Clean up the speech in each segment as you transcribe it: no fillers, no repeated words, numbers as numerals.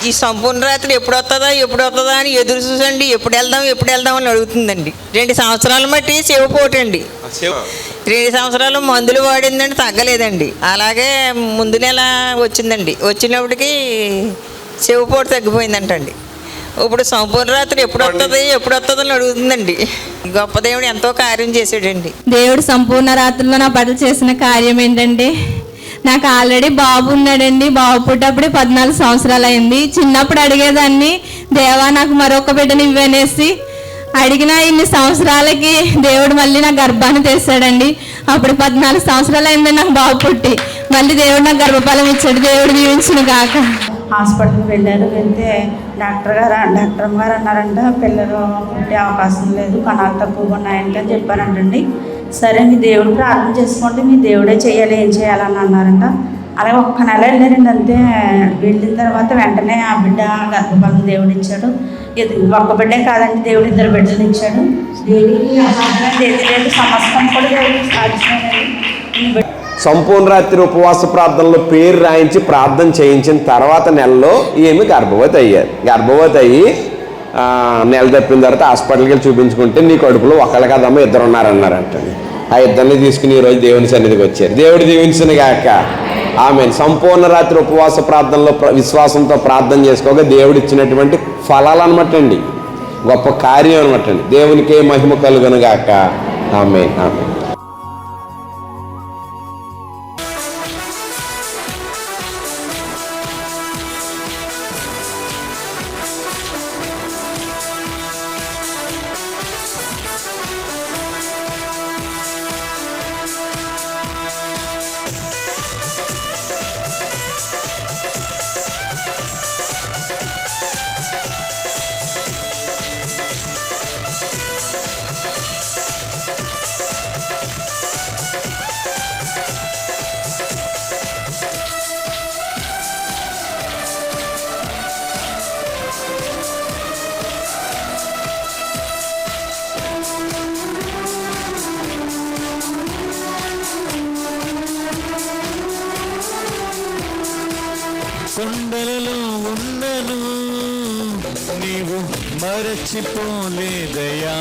ఈ సంపూర్ణ రాత్రి ఎప్పుడు వస్తుందా అని ఎదురు చూసండి. ఎప్పుడు వెళ్దాం అని అడుగుతుందండి. 2 సంవత్సరాలు బట్టి చెవిపోటండి. 2 సంవత్సరాలు మందులు వాడిందండి, తగ్గలేదండి. అలాగే ముందు నెల వచ్చిందండి. వచ్చినప్పటికీ చెవిపోటు తగ్గిపోయిందంటండి. ఇప్పుడు సంపూర్ణ రాత్రి ఎప్పుడు వస్తుంది అని అడుగుతుందండి. గొప్ప దేవుడు ఎంతో కార్యం చేశాడండి. దేవుడు సంపూర్ణ రాత్రిలో నా పట్ల చేసిన కార్యం ఏంటంటే, నాకు ఆల్రెడీ బాబు ఉన్నాడండి. బాబు పుట్టప్పుడే 14 సంవత్సరాలు అయింది. చిన్నప్పుడు అడిగేదాన్ని, దేవా నాకు మరొక బిడ్డని ఇవ్వనేసి. అడిగిన ఇన్ని సంవత్సరాలకి దేవుడు మళ్ళీ నా గర్భాన్ని తెస్తాడండి. అప్పుడు 14 సంవత్సరాలు అయిందండి నాకు బాబు పుట్టి. మళ్ళీ దేవుడు నాకు గర్భఫలం ఇచ్చాడు. దేవుడు దీవించును గాక. హాస్పిటల్కి వెళ్తే డాక్టర్ గారు అన్నారంట, పిల్లలు పుట్టే అవకాశం లేదు, కణాలు తక్కువగా ఉన్నాయంటే అని చెప్పారంటండి. సరే మీ దేవుడు ప్రార్థన చేసుకోండి, మీ దేవుడే చేయాలి, ఏం చేయాలని అన్నారంట. అలాగే 1 నెల వెళ్ళారండి అంతే. వెళ్ళిన తర్వాత వెంటనే ఆ బిడ్డ గర్భఫలం దేవుడు ఇచ్చాడు. ఒక్క బిడ్డే కాదండి, దేవుడు 2 బిడ్డలు ఇచ్చాడు. దేవుడికి అసాధ్యమైనది ఏది లేదు, సమస్తం కూడా దేవుడికి సాధ్యమైనది. సంపూర్ణ రాత్రి ఉపవాస ప్రార్థనలో పేరు రాయించి ప్రార్థన చేయించిన తర్వాత నెలలో ఏమి గర్భవతి అయ్యారు. గర్భవతి అయ్యి నెల తప్పిన తర్వాత హాస్పిటల్కి వెళ్ళి చూపించుకుంటే నీ కడుపులో ఒకళ్ళు కదమ్మా 2 ఉన్నారన్నారంటండి. ఆ 2 తీసుకుని ఈరోజు దేవుని సన్నిధికి వచ్చారు. దేవుడు దీవించిన గాక. ఆమేన్. సంపూర్ణ రాత్రి ఉపవాస ప్రార్థనలో విశ్వాసంతో ప్రార్థన చేసుకోగా దేవుడు ఇచ్చినటువంటి ఫలాలు అనమాట అండి, గొప్ప కార్యం అనమాట అండి. దేవునికే మహిమ కలుగును గాక. ఆమేన్. ఆమేన్. కొండలలో ఉన్నను నీవు మరచిపోలేదయా,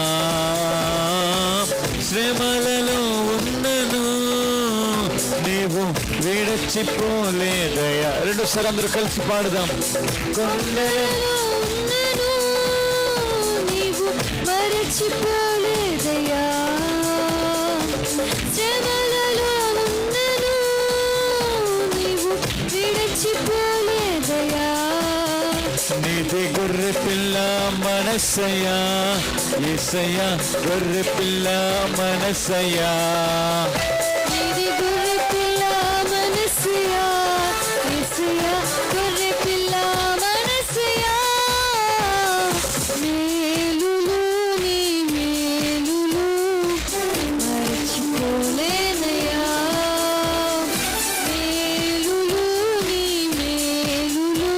శ్రమలలో ఉన్నను నీవు విడచిపోలేదయా. 2 సార్లు అందరూ కలిసి పాడుదాం. కొండలలో ఉన్నను నీవు మరచిపోలేదయా, శ్రమలలో ఉన్నను నీవు విడచిపోలేదయా. నీది గొర్రె పిల్ల మనసయ్యా, యేసయ్యా గొర్రె పిల్ల మనసయ్యా. నీది గొర్రె పిల్ల మనసయ్యా, యేసయ్యా గొర్రె పిల్ల మనసయ్యా. మేలులు నీ మేలులు మరచిపోలేనయ్యా, మేలులు నీ మేలులు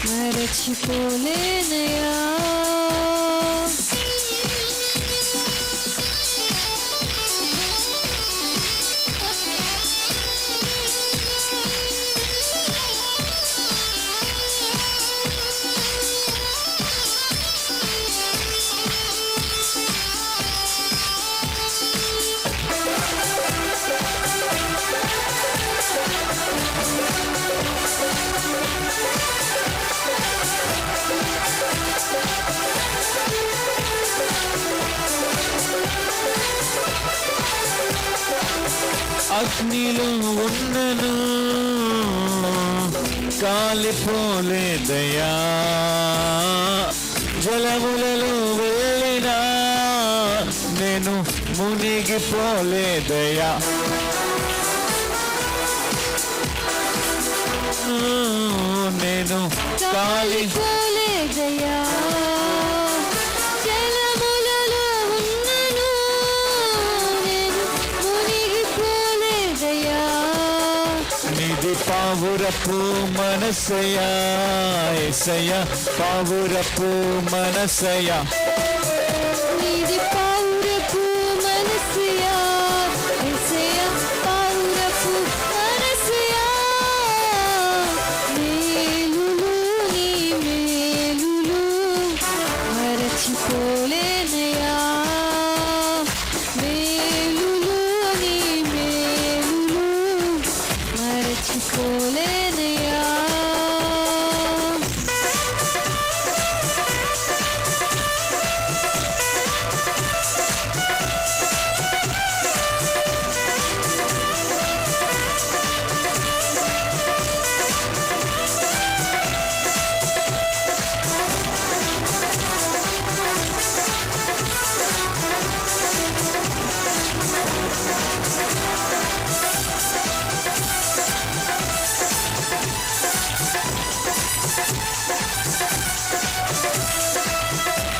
మరచిపోలేనయ్యా. అగ్నిలో ఉన్నను కాలిపోలేదయా, జలములలో వెళ్ళినా నేను మునిగిపోలేదయా. నేను కాలిపోలేదయా, జలములలో ఉన్నను నేను మునిగిపోలేదయా. నీది పావురపు మనసయ్యా, యేసయ్యా పావురపు మనసయ్యా. నీది పావురపు మనసయ్యా, యేసయ్యా పావురపు మనసయ్యా. మేలులు నీ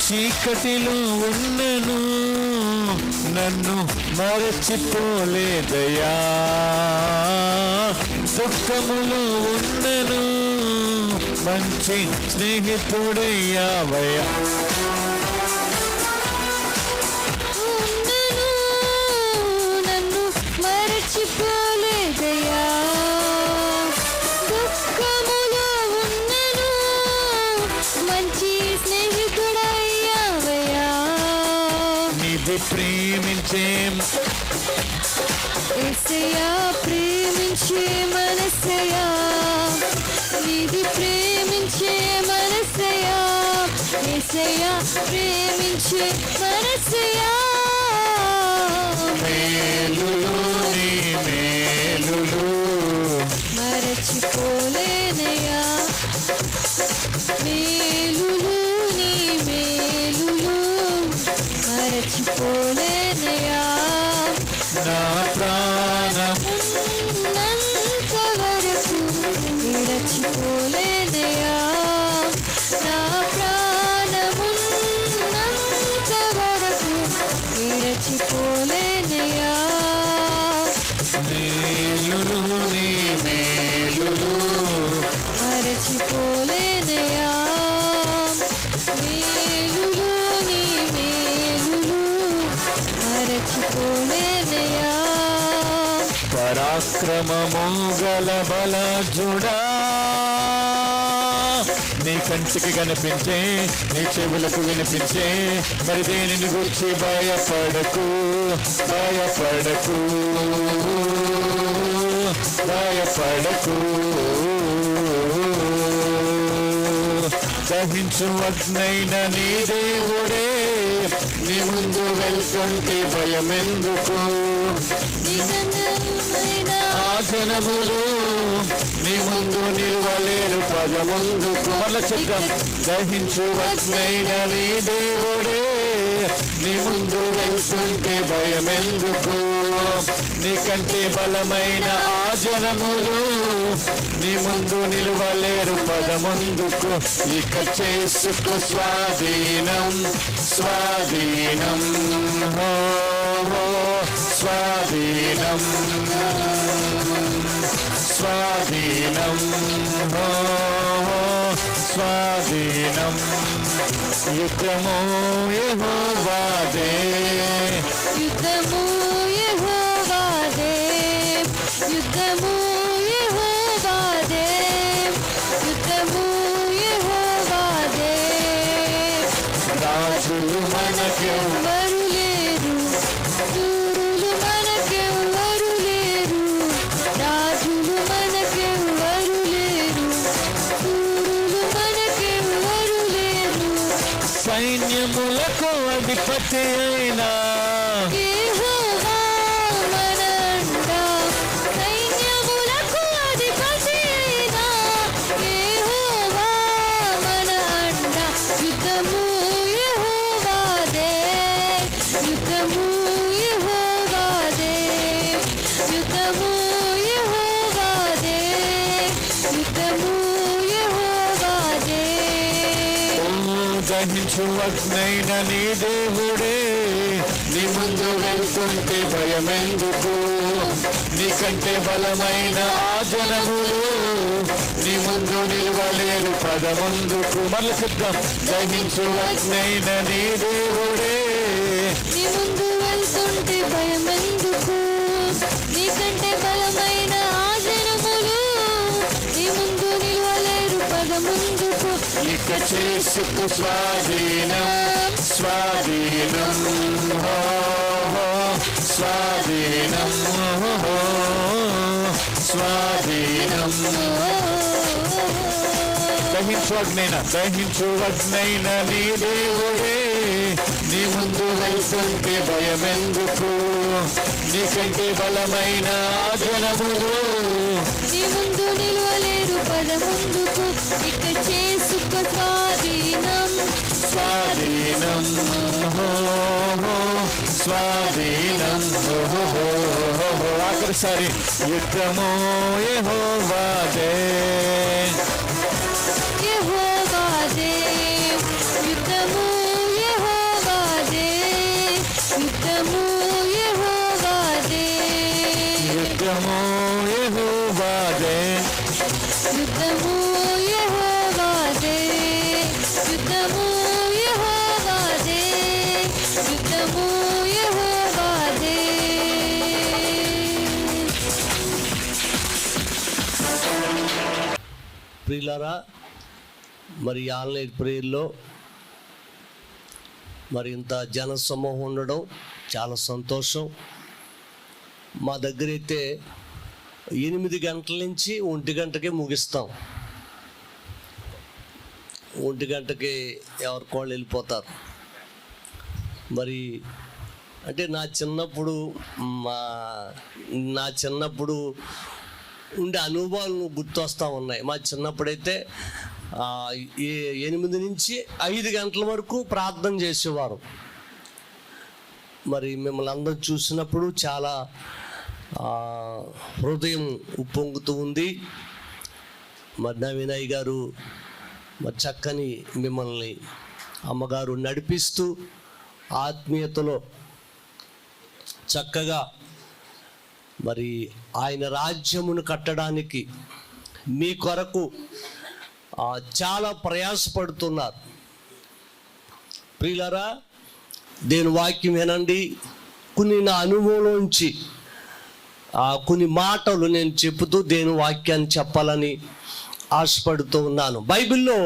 చీకటిలో ఉన్నను నన్ను మరచిపోలేదయా, దుఃఖములో ఉన్నను మంచి స్నేహితుడయ్యావయ్యా. నన్ను మరచిపోలేదయా, దుఃఖములో ఉన్నను మంచి స్నేహితుడయ్యావయ్యా. నిధి ప్రేమించే యేసయ్యా, ప్రేమించే మనసయ్యా, నిధి ప్రేమించే మనసయ్యా, యేసయ్యా, ప్రేమించే మనసయ్యా. మేలులు నీ మేలులు మరచిపోలేనయ్యా, మేలులు నీ మేలులు మరచిపోలేనయ్యా. నా ప్రాణం ఉన్నంత వరకు విరచిపోలేనయ్యా, నా ప్రాణమున్నంత వరకు విరచిపోలేనయ్యా. మేలులు నీ మేలులు మరచిపోలేనయ్యా, మేలులు నీ మేలులు మరచిపోలేనయ్యా. పరాక్రమము గల బలజుడా, నీ కంటికి కనిపించే, నీ చెవులకు వినిపించే, మరి దేనిని గురించి భయపడకు, భయపడకు, భయపడకు. దహించు అగ్నైన నీ దేవుడే నీ ముందు వెళ్తుంటే భయమెందుకు. నిజమైన ఆ జనములు నీ ముందు నిలవలేరు పదముందుకు. మళ్ళా చెప్తాం. దహించు అగ్నైన నీ దేవుడే నీ ముందు వెళ్తుంటే భయమెందుకు. నీకంటే బలమైన ఆ జనములు నీ ముందు నిలవలేరు పదముందుకు. ఇక చేసుకు స్వాధీనం, స్వాధీనం, హో హో స్వాధీనం, స్వాధీనం, హో హో స్వాధీనం. యుద్ధము యెహోవాదే, యుద్ధము యెహోవాదే, యుద్ధము యెహోవాదే, యుద్ధము యెహోవాదే. రాజులు మనకెవ్వరు ఎవరు లేరు, శూరులు మనకెవ్వరు లేరు, రాజులు మనకెవ్వరు లేరు, శూరులు మనకెవ్వరు లేరు. సైన్యములకు అధిపతి అయినా యెహోవా మన అండ, సైన్యములకు అధిపతి అయిన యెహోవా మన అండ. యుద్ధము యెహోవాదే, యుద్ధము యెహోవాదే, యుద్ధము యెహోవాదే, యుద్ధము యెహోవాదే. దహించు అగ్నైన నీ దేవుడే నీ ముందు వెళ్తుంటే భయమెందుకు. నీకంటే బలమైన ఆ జనములు నీ ముందు నిలవలేరు పదముందుకు. మళ్ళీ చెప్తాం. దహించు అగ్నైన నీ దేవుడే నీ ముందు వెళ్తుంటే భయమెందుకు, నీకంటే బలమైన ఆ జనములు నీ ముందు నిలవలేరు పదముందుకు. ఇక చేసుకు స్వాధీనం, స్వాధీనం, హో హో స్వాధీనం, హో స్వాధీనం. దహించు అగ్నైన, దహించు అగ్నైన నీ దేవుడే నీ ముందు వెళ్తుంటే భయమెందుకు. నీకంటే బలమైన ఆ జనములు నీ ముందు నిలవలేరు పదముందుకు. ఇక చేసుకో స్వాధీనం, స్వాధీనం, హో హో స్వాధీనం, హో హో హో. ఆఖరిసారి యుద్ధము యెహోవాదే, యెహోవాదే, యెహోవాదే, యుద్ధము యెహోవాదే, యుద్ధము యెహోవాదే, యుద్ధము యెహోవాదే, యుద్ధము యెహోవాదే, యుద్ధము యెహోవాదే, యుద్ధము యెహోవాదే. ప్రియులారా, మరి ఆన్లైన్ ప్రేయర్లో మరి ఇంత జన సమూహం ఉండడం చాలా సంతోషం. మా దగ్గర అయితే 8 గంటల నుంచి 1 గంటకే ముగిస్తాం. 1 గంటకి ఎవరికి వాళ్ళు వెళ్ళిపోతారు. మరి అంటే నా చిన్నప్పుడు ఉండే అనుభవాలు గుర్తొస్తూ ఉన్నాయి. మా చిన్నప్పుడైతే 8 నుంచి 5 గంటల వరకు ప్రార్థన చేసేవారు. మరి మిమ్మల్ని అందరూ చూసినప్పుడు చాలా హృదయం ఉప్పొంగుతూ ఉంది. మరి నా వినయ్ గారు మరి చక్కని మిమ్మల్ని అమ్మగారు నడిపిస్తూ ఆత్మీయతలో చక్కగా మరి ఆయన రాజ్యమును కట్టడానికి మీ కొరకు చాలా ప్రయాసపడుతున్నారు. ప్రియులారా, దేని వాక్యం వినండి. కొన్ని నా అనుభవంలోంచి కొన్ని మాటలు నేను చెబుతూ దేని వాక్యాన్ని చెప్పాలని ఆశపడుతూ ఉన్నాను. బైబిల్లో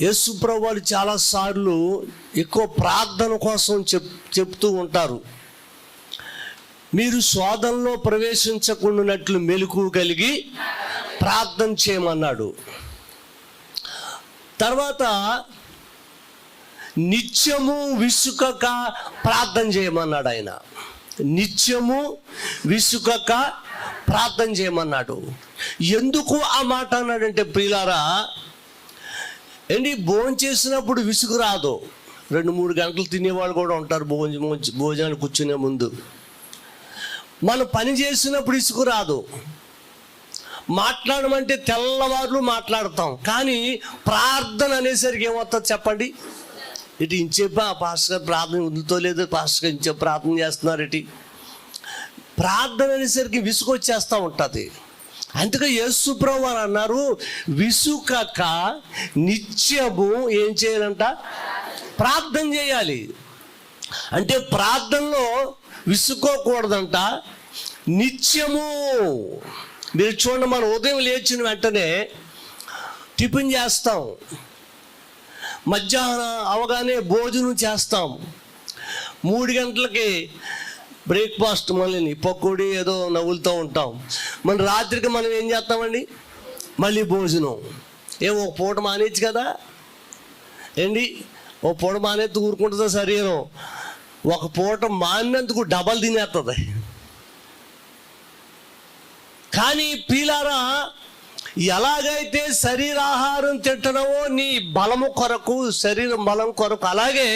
యేసు ప్రభువు చాలాసార్లు ఎక్కువ ప్రార్థన కోసం చెప్తూ ఉంటారు. మీరు శోధనలో ప్రవేశించకుండానట్లు మెలకువ కలిగి ప్రార్థన చేయమన్నాడు. తర్వాత నిత్యము విసుకక ప్రార్థన చేయమన్నాడు. ఆయన నిత్యము విసుకక ప్రార్థన చేయమన్నాడు. ఎందుకు ఆ మాట అన్నాడంటే, ప్రియులారా, భోజనం చేసినప్పుడు విసుగు రాదు. 2-3 గంటలు తినేవాళ్ళు కూడా ఉంటారు భోజనాలు కూర్చునే ముందు. మనం పని చేసినప్పుడు ఇసుకు రాదు. మాట్లాడమంటే తెల్లవారులు మాట్లాడతాం. కానీ ప్రార్థన అనేసరికి ఏమవుతుంది చెప్పండి? ఇటు ఇంచేపు పాస్టర్ గారు ప్రార్థన వదులుతోలేదు, పాస్టర్ గారు ఇంచేపు ప్రార్థన చేస్తున్నారు. ఇటు ప్రార్థన అనేసరికి విసుగు వచ్చేస్తూ ఉంటుంది. అందుకే యేసు ప్రభువు అని అన్నారు, విసుకక నిత్యము ఏం చేయాలంట? ప్రార్థన చేయాలి. అంటే ప్రార్థనలో విసుక్కోకూడదంట, నిత్యము. మీరు చూడండి, మనం ఉదయం లేచిన వెంటనే టిఫిన్ చేస్తాం, మధ్యాహ్నం అవగానే భోజనం చేస్తాం, 3 గంటలకి బ్రేక్ఫాస్ట్, మళ్ళీ పకోడీ ఏదో నవ్వులుతూ ఉంటాం. మన రాత్రికి మనం ఏం చేస్తామండి? మళ్ళీ భోజనం. ఒక పూట మానేచ్చు కదా ఓ పూట మానేది ఊరుకుంటుందా శరీరం? ఒక పూట మానేందుకు డబల్ తినేస్తుంది. కానీ ప్రియులారా, ఎలాగైతే శరీరాహారం తింటున్నావో నీ బలము కొరకు, శరీరం బలం కొరకు, అలాగే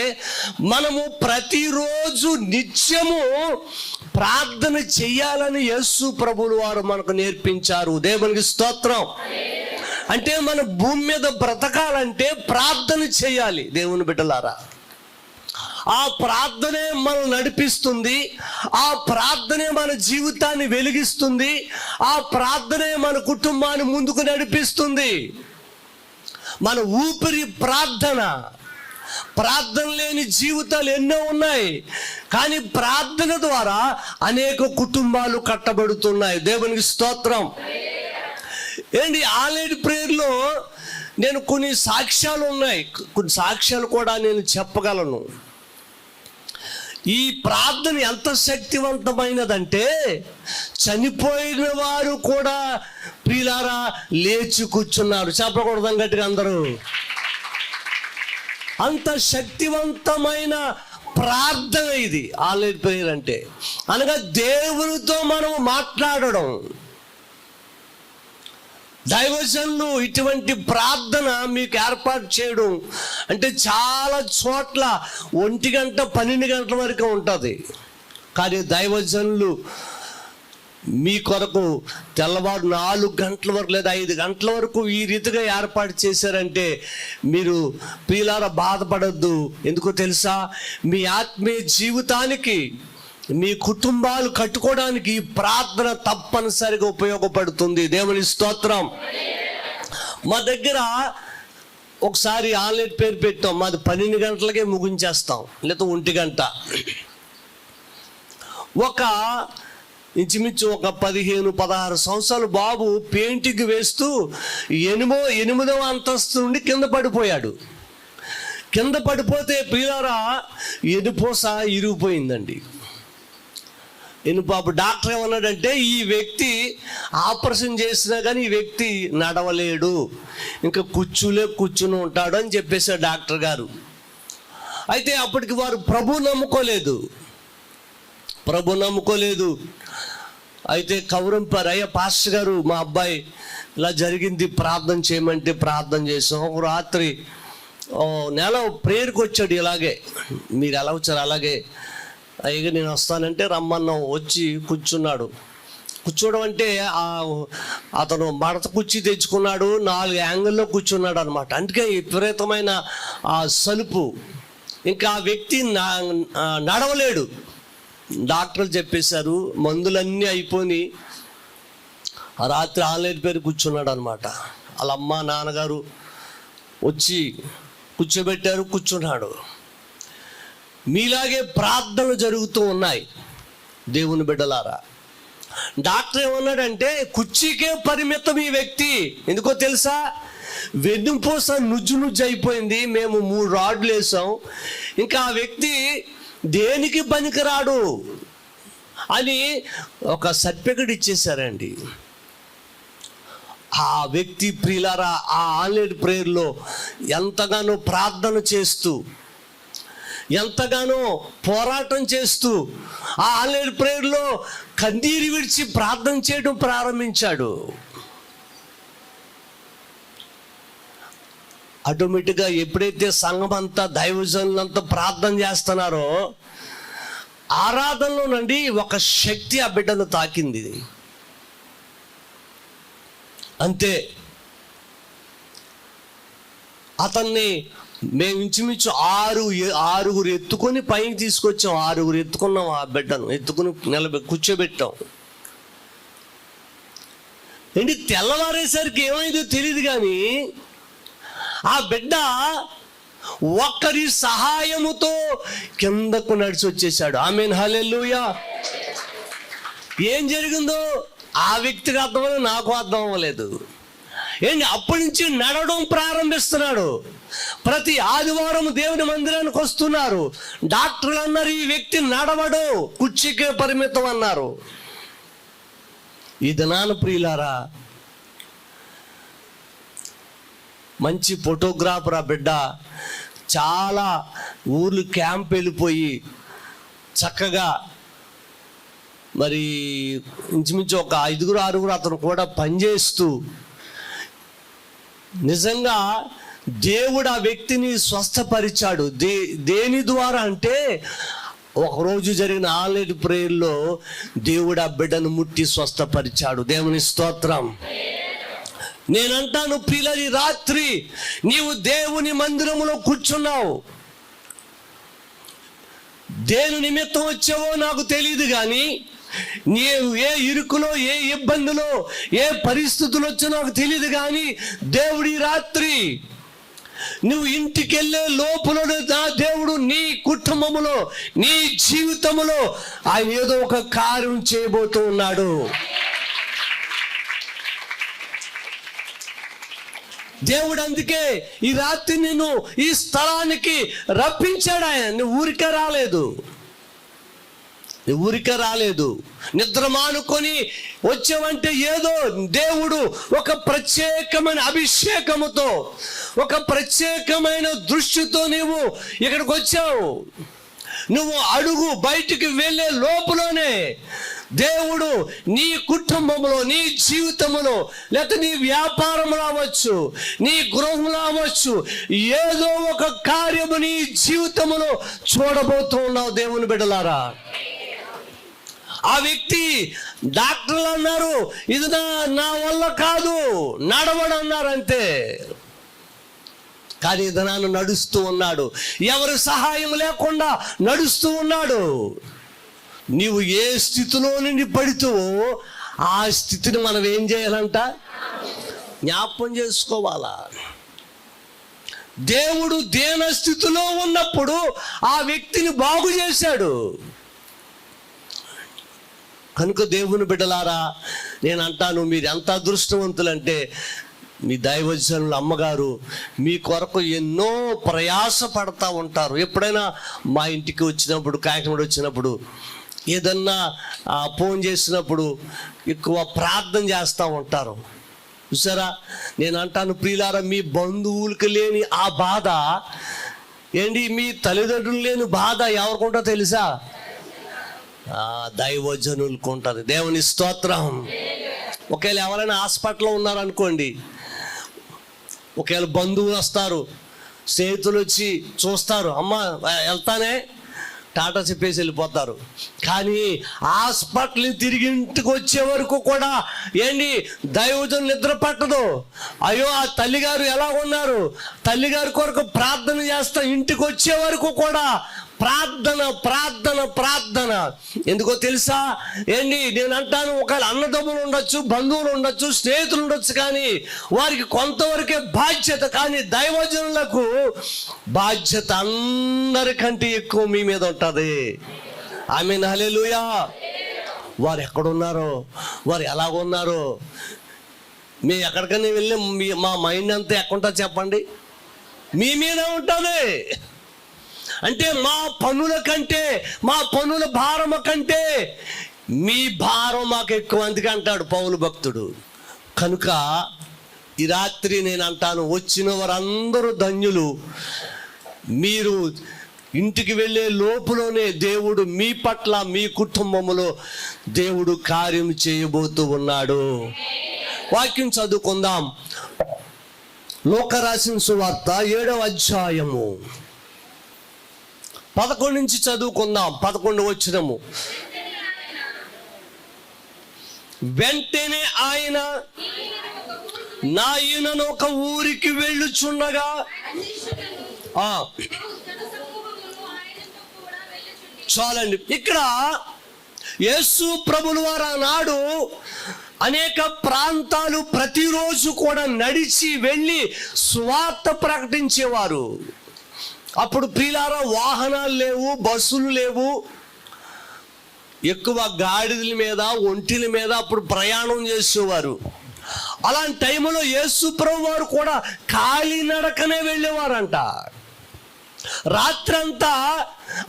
మనము ప్రతిరోజు నిత్యము ప్రార్థన చెయ్యాలని యేసు ప్రభువుల వారు మనకు నేర్పించారు. దేవునికి స్తోత్రం. అంటే మన భూమి మీద బ్రతకాలంటే ప్రార్థన చేయాలి. దేవుని బిడ్డలారా, ఆ ప్రార్థనే మనం నడిపిస్తుంది. ఆ ప్రార్థనే మన జీవితాన్ని వెలిగిస్తుంది. ఆ ప్రార్థనే మన కుటుంబాన్ని ముందుకు నడిపిస్తుంది. మన ఊపిరి ప్రార్థన. ప్రార్థన లేని జీవితాలు ఎన్నో ఉన్నాయి, కానీ ప్రార్థన ద్వారా అనేక కుటుంబాలు కట్టబడుతున్నాయి. దేవునికి స్తోత్రం. ఆన్లైన్ ప్రేయర్లో నేను కొన్ని సాక్ష్యాలు ఉన్నాయి, కొన్ని సాక్ష్యాలు కూడా నేను చెప్పగలను. ఈ ప్రార్థన ఎంత శక్తివంతమైనదంటే చనిపోయిన వారు కూడా ప్రియులారా లేచి కూర్చున్నారు. చెప్పకూడదు గట్టిగా అందరూ. అంత శక్తివంతమైన ప్రార్థన ఇది ఆన్లైన్ ప్రేయర్ అంటే. అనగా దేవునితో మనం మాట్లాడడం. దైవజనులు ఇటువంటి ప్రార్థన మీకు ఏర్పాటు చేయడం అంటే చాలా చోట్ల 1 గంట 12 గంటల వరకు ఉంటుంది. కానీ దైవజనులు మీ కొరకు తెల్లవారు 4 గంటల వరకు లేదా 5 గంటల వరకు ఈ రీతిగా ఏర్పాటు చేశారంటే మీరు ప్రియులారా బాధపడద్దు. ఎందుకో తెలుసా, మీ ఆత్మీయ జీవితానికి, మీ కుటుంబాలు కట్టుకోవడానికి ఈ ప్రార్థన తప్పనిసరిగా ఉపయోగపడుతుంది. దేవుని స్తోత్రం. మా దగ్గర ఒకసారి ఆన్లైన్ పేరు పెట్టాం, మాది 12 గంటలకే ముగించేస్తాం, లేదా 1 గంట. ఇంచుమించు ఒక 15-16 సంవత్సరాలు బాబు పెయింటింగ్ వేస్తూ 8వ అంతస్తు నుండి కింద పడిపోయాడు. కింద పడిపోతే ప్రియులారా ఎనుపోస ఇరిగిపోయిందండి. ఎనుపాపు డాక్టర్ ఏమన్నాడంటే, ఈ వ్యక్తి ఆపరేషన్ చేసినా కానీ ఈ వ్యక్తి నడవలేడు, ఇంకా కూర్చుని ఉంటాడు అని చెప్పేశాడు డాక్టర్ గారు. అయితే అప్పటికి వారు ప్రభు నమ్ముకోలేదు. అయితే కౌరంపారు, అయ్యా పాస్టర్ గారు మా అబ్బాయి ఇలా జరిగింది, ప్రార్థన చేయమంటే ప్రార్థన చేసాం. ఒక రాత్రి నెల ప్రేయర్కి వచ్చాడు. ఇలాగే మీరు ఎలా వచ్చారు, అలాగే అయ్యగా నేను వస్తానంటే రమ్మన్నాం. వచ్చి కూర్చోవడం అంటే అతను మడత కుర్చీ తెచ్చుకున్నాడు, 4 యాంగిల్లో కూర్చున్నాడు అనమాట. అందుకే విపరీతమైన సలుపు, ఇంకా ఆ వ్యక్తి నడవలేడు. డాక్టర్లు చెప్పేశారు, మందులన్నీ అయిపోయి ఆ రాత్రి ఆన్లైన్ పేరు కూర్చున్నాడు అనమాట. వాళ్ళ అమ్మ నాన్నగారు వచ్చి కూర్చోబెట్టారు, కూర్చున్నాడు. మీలాగే ప్రార్థనలు జరుగుతూ ఉన్నాయి దేవుని బిడ్డలారా. డాక్టర్ ఏమన్నాడంటే, కుర్చీకే పరిమితం ఈ వ్యక్తి. ఎందుకో తెలుసా, వెన్నుపూస నుజ్జు అయిపోయింది, మేము 3 రాడ్లు వేసాం, ఇంకా ఆ వ్యక్తి దేనికి పనికిరాడు అని ఒక సర్టిఫికెట్ ఇచ్చేశారండి. ఆ వ్యక్తి ప్రియులారా ఆ ఆన్లైన్ ప్రేయర్లో ఎంతగానో ప్రార్థన చేస్తూ, ఎంతగానో పోరాటం చేస్తూ ఆ ఆన్లైన్ ప్రేయర్లో కన్నీరు విడిచి ప్రార్థన చేయడం ప్రారంభించాడు. ఆటోమేటిక్గా ఎప్పుడైతే సంఘం అంతా, దైవజనులంతా ప్రార్థన చేస్తున్నారో, ఆరాధనలో నుండి ఒక శక్తి ఆ బిడ్డను తాకింది. అంతే, అతన్ని మేము ఇంచుమించు 6 ఎత్తుకొని పైకి తీసుకొచ్చాం. 6 ఎత్తుకున్నాం, ఆ బిడ్డను ఎత్తుకుని కూర్చోబెట్టాం. ఏంటి తెల్లవారేసరికి ఏమైందో తెలియదు కానీ ఆ బిడ్డ ఒక్కరి సహాయముతో కిందకు నడిచి వచ్చేసాడు. ఆమేన్, హల్లెలూయా. ఏం జరిగిందో ఆ వ్యక్తికి అర్థమని నాకు అర్థం అవ్వలేదు. ఏంటి అప్పటి నుంచి నడవడం ప్రారంభిస్తున్నాడు. ప్రతి ఆదివారం దేవుని మందిరానికి వస్తున్నారు. డాక్టర్లు అన్నారు, ఈ వ్యక్తి నడవడు, కుర్చీకే పరిమితం అన్నారు. ఈ దినాన ప్రియులారా, మంచి ఫోటోగ్రాఫర్ ఆ బిడ్డ, చాలా ఊర్లు క్యాంప్ వెళ్ళిపోయి చక్కగా మరి ఇంచుమించు ఒక 5-6 అతను కూడా పనిచేస్తూ, నిజంగా దేవుడు ఆ వ్యక్తిని స్వస్థపరిచాడు. దేని ద్వారా అంటే, ఒకరోజు జరిగిన ఆన్లైన్ ప్రేయర్లో దేవుడు ఆ బిడ్డను ముట్టి స్వస్థపరిచాడు. దేవుని స్తోత్రం. నేనంటాను ప్రియులారా, ఈ రాత్రి నీవు దేవుని మందిరములో కూర్చున్నావు. దేని నిమిత్తం వచ్చావో నాకు తెలియదు కానీ, నీవు ఏ ఇరుకులో, ఏ ఇబ్బందిలో, ఏ పరిస్థితులు వచ్చో నాకు తెలియదు కానీ, దేవుడి రాత్రి నువ్వు ఇంటికి వెళ్ళే లోపల నా దేవుడు నీ కుటుంబములో, నీ జీవితములో ఆయన ఏదో ఒక కార్యం చేయబోతూ ఉన్నాడు. దేవుడు అందుకే ఈ రాత్రి నిన్ను ఈ స్థలానికి రప్పించాడు. ఆయన నువ్వు ఊరికే రాలేదు, నిద్ర మానుకొని వచ్చావంటే ఏదో దేవుడు ఒక ప్రత్యేకమైన అభిషేకముతో, ఒక ప్రత్యేకమైన దృష్టితో నీవు ఇక్కడికి వచ్చావు. నువ్వు అడుగు బయటికి వెళ్ళే లోపలనే దేవుడు నీ కుటుంబంలో, నీ జీవితంలో, లేకపోతే నీ వ్యాపారంలో అవ్వచ్చు, నీ గృహంలో అవ్వచ్చు, ఏదో ఒక కార్యము నీ జీవితంలో చూడబోతూ ఉన్నావు దేవుని బిడ్డలారా. ఆ వ్యక్తి డాక్టర్లు అన్నారు ఇది నా వల్ల కాదు, నడవడన్నారు అంతే. కానీ ఇతను నడుస్తూ ఉన్నాడు, ఎవరి సహాయం లేకుండా నడుస్తూ ఉన్నాడు. నీవు ఏ స్థితిలో నుండి పడితావో ఆ స్థితిని మనం ఏం చేయాలంట? జ్ఞాపకం చేసుకోవాలా. దేవుడు దేన స్థితిలో ఉన్నప్పుడు ఆ వ్యక్తిని బాగు చేశాడు. కనుక దేవుని బిడ్డలారా, నేను అంటాను, మీరు ఎంత అదృష్టవంతులంటే మీ దైవజనుల అమ్మగారు మీ కొరకు ఎన్నో ప్రయాస పడతా ఉంటారు. ఎప్పుడైనా మా ఇంటికి వచ్చినప్పుడు, కాకినాడ వచ్చినప్పుడు, ఏదన్నా ఫోన్ చేసినప్పుడు ఎక్కువ ప్రార్థన చేస్తూ ఉంటారు. చూసారా, నేను అంటాను ప్రియులారా, మీ బంధువులకి లేని ఆ బాధ ఏంటి, మీ తల్లిదండ్రులు లేని బాధ ఎవరికుంటో తెలుసా? దైవజనులకు ఉంటుంది. దేవుని స్తోత్రం. ఒకవేళ ఎవరైనా హాస్పిటల్లో ఉన్నారనుకోండి, ఒకవేళ బంధువులు వస్తారు, స్నేహితులు వచ్చి చూస్తారు, అమ్మ వెళ్తానే టాటా చెప్పేసి వెళ్ళిపోతారు. కానీ హాస్పిటల్ తిరిగి ఇంటికి వచ్చే వరకు కూడా ఏంటి, దైవజనులు నిద్ర పట్టదు. అయ్యో ఆ తల్లిగారు ఎలా ఉన్నారు, తల్లిగారి కొరకు ప్రార్థన చేస్తా, ఇంటికి వచ్చే వరకు కూడా ప్రార్థన ప్రార్థన ప్రార్థన. ఎందుకో తెలుసా ఏంటి, నేను అంటాను, ఒకవేళ అన్నదమ్ములు ఉండొచ్చు, బంధువులు ఉండొచ్చు, స్నేహితులు ఉండొచ్చు, కానీ వారికి కొంతవరకే బాధ్యత. కానీ దైవజనులకు బాధ్యత అందరికంటే ఎక్కువ మీ మీద ఉంటుంది. ఆమేన్, హల్లెలూయా. వారు ఎక్కడున్నారో, వారు ఎలాగున్నారో, మేము ఎక్కడికైనా వెళ్ళి మా మైండ్ అంతా ఎక్కడుంటా చెప్పండి, మీ మీద ఉంటుంది. అంటే మా పనుల కంటే, మా పనుల భారము కంటే మీ భారం మాకు ఎక్కువ. అందుకే అంటాడు పౌలు భక్తుడు. కనుక ఈ రాత్రి నేను అంటాను, వచ్చిన వారందరూ ధన్యులు. మీరు ఇంటికి వెళ్ళే లోపులోనే దేవుడు మీ పట్ల, మీ కుటుంబములో దేవుడు కార్యం చేయబోతూ ఉన్నాడు. వాక్యం చదువుకుందాం. లోక రాసిన సువార్త 7వ అధ్యాయము 11 నుంచి చదువుకుందాం. 11 వచనము. వెంటనే ఆయన నా ఈయనను ఒక ఊరికి వెళ్ళుచుండగా, చాలండి. ఇక్కడ యేసు ప్రభులు వారు ఆనాడు అనేక ప్రాంతాలు ప్రతిరోజు కూడా నడిచి వెళ్ళి సువార్త ప్రకటించేవారు. అప్పుడు ప్రియులారా, వాహనాలు లేవు, బస్సులు లేవు, ఎక్కువ గాడిదల మీద, ఒంటిల మీద అప్పుడు ప్రయాణం చేసేవారు. అలాంటి టైంలో యేసు ప్రభు వారు కూడా కాలినడకనే వెళ్ళేవారంట. రాత్రంతా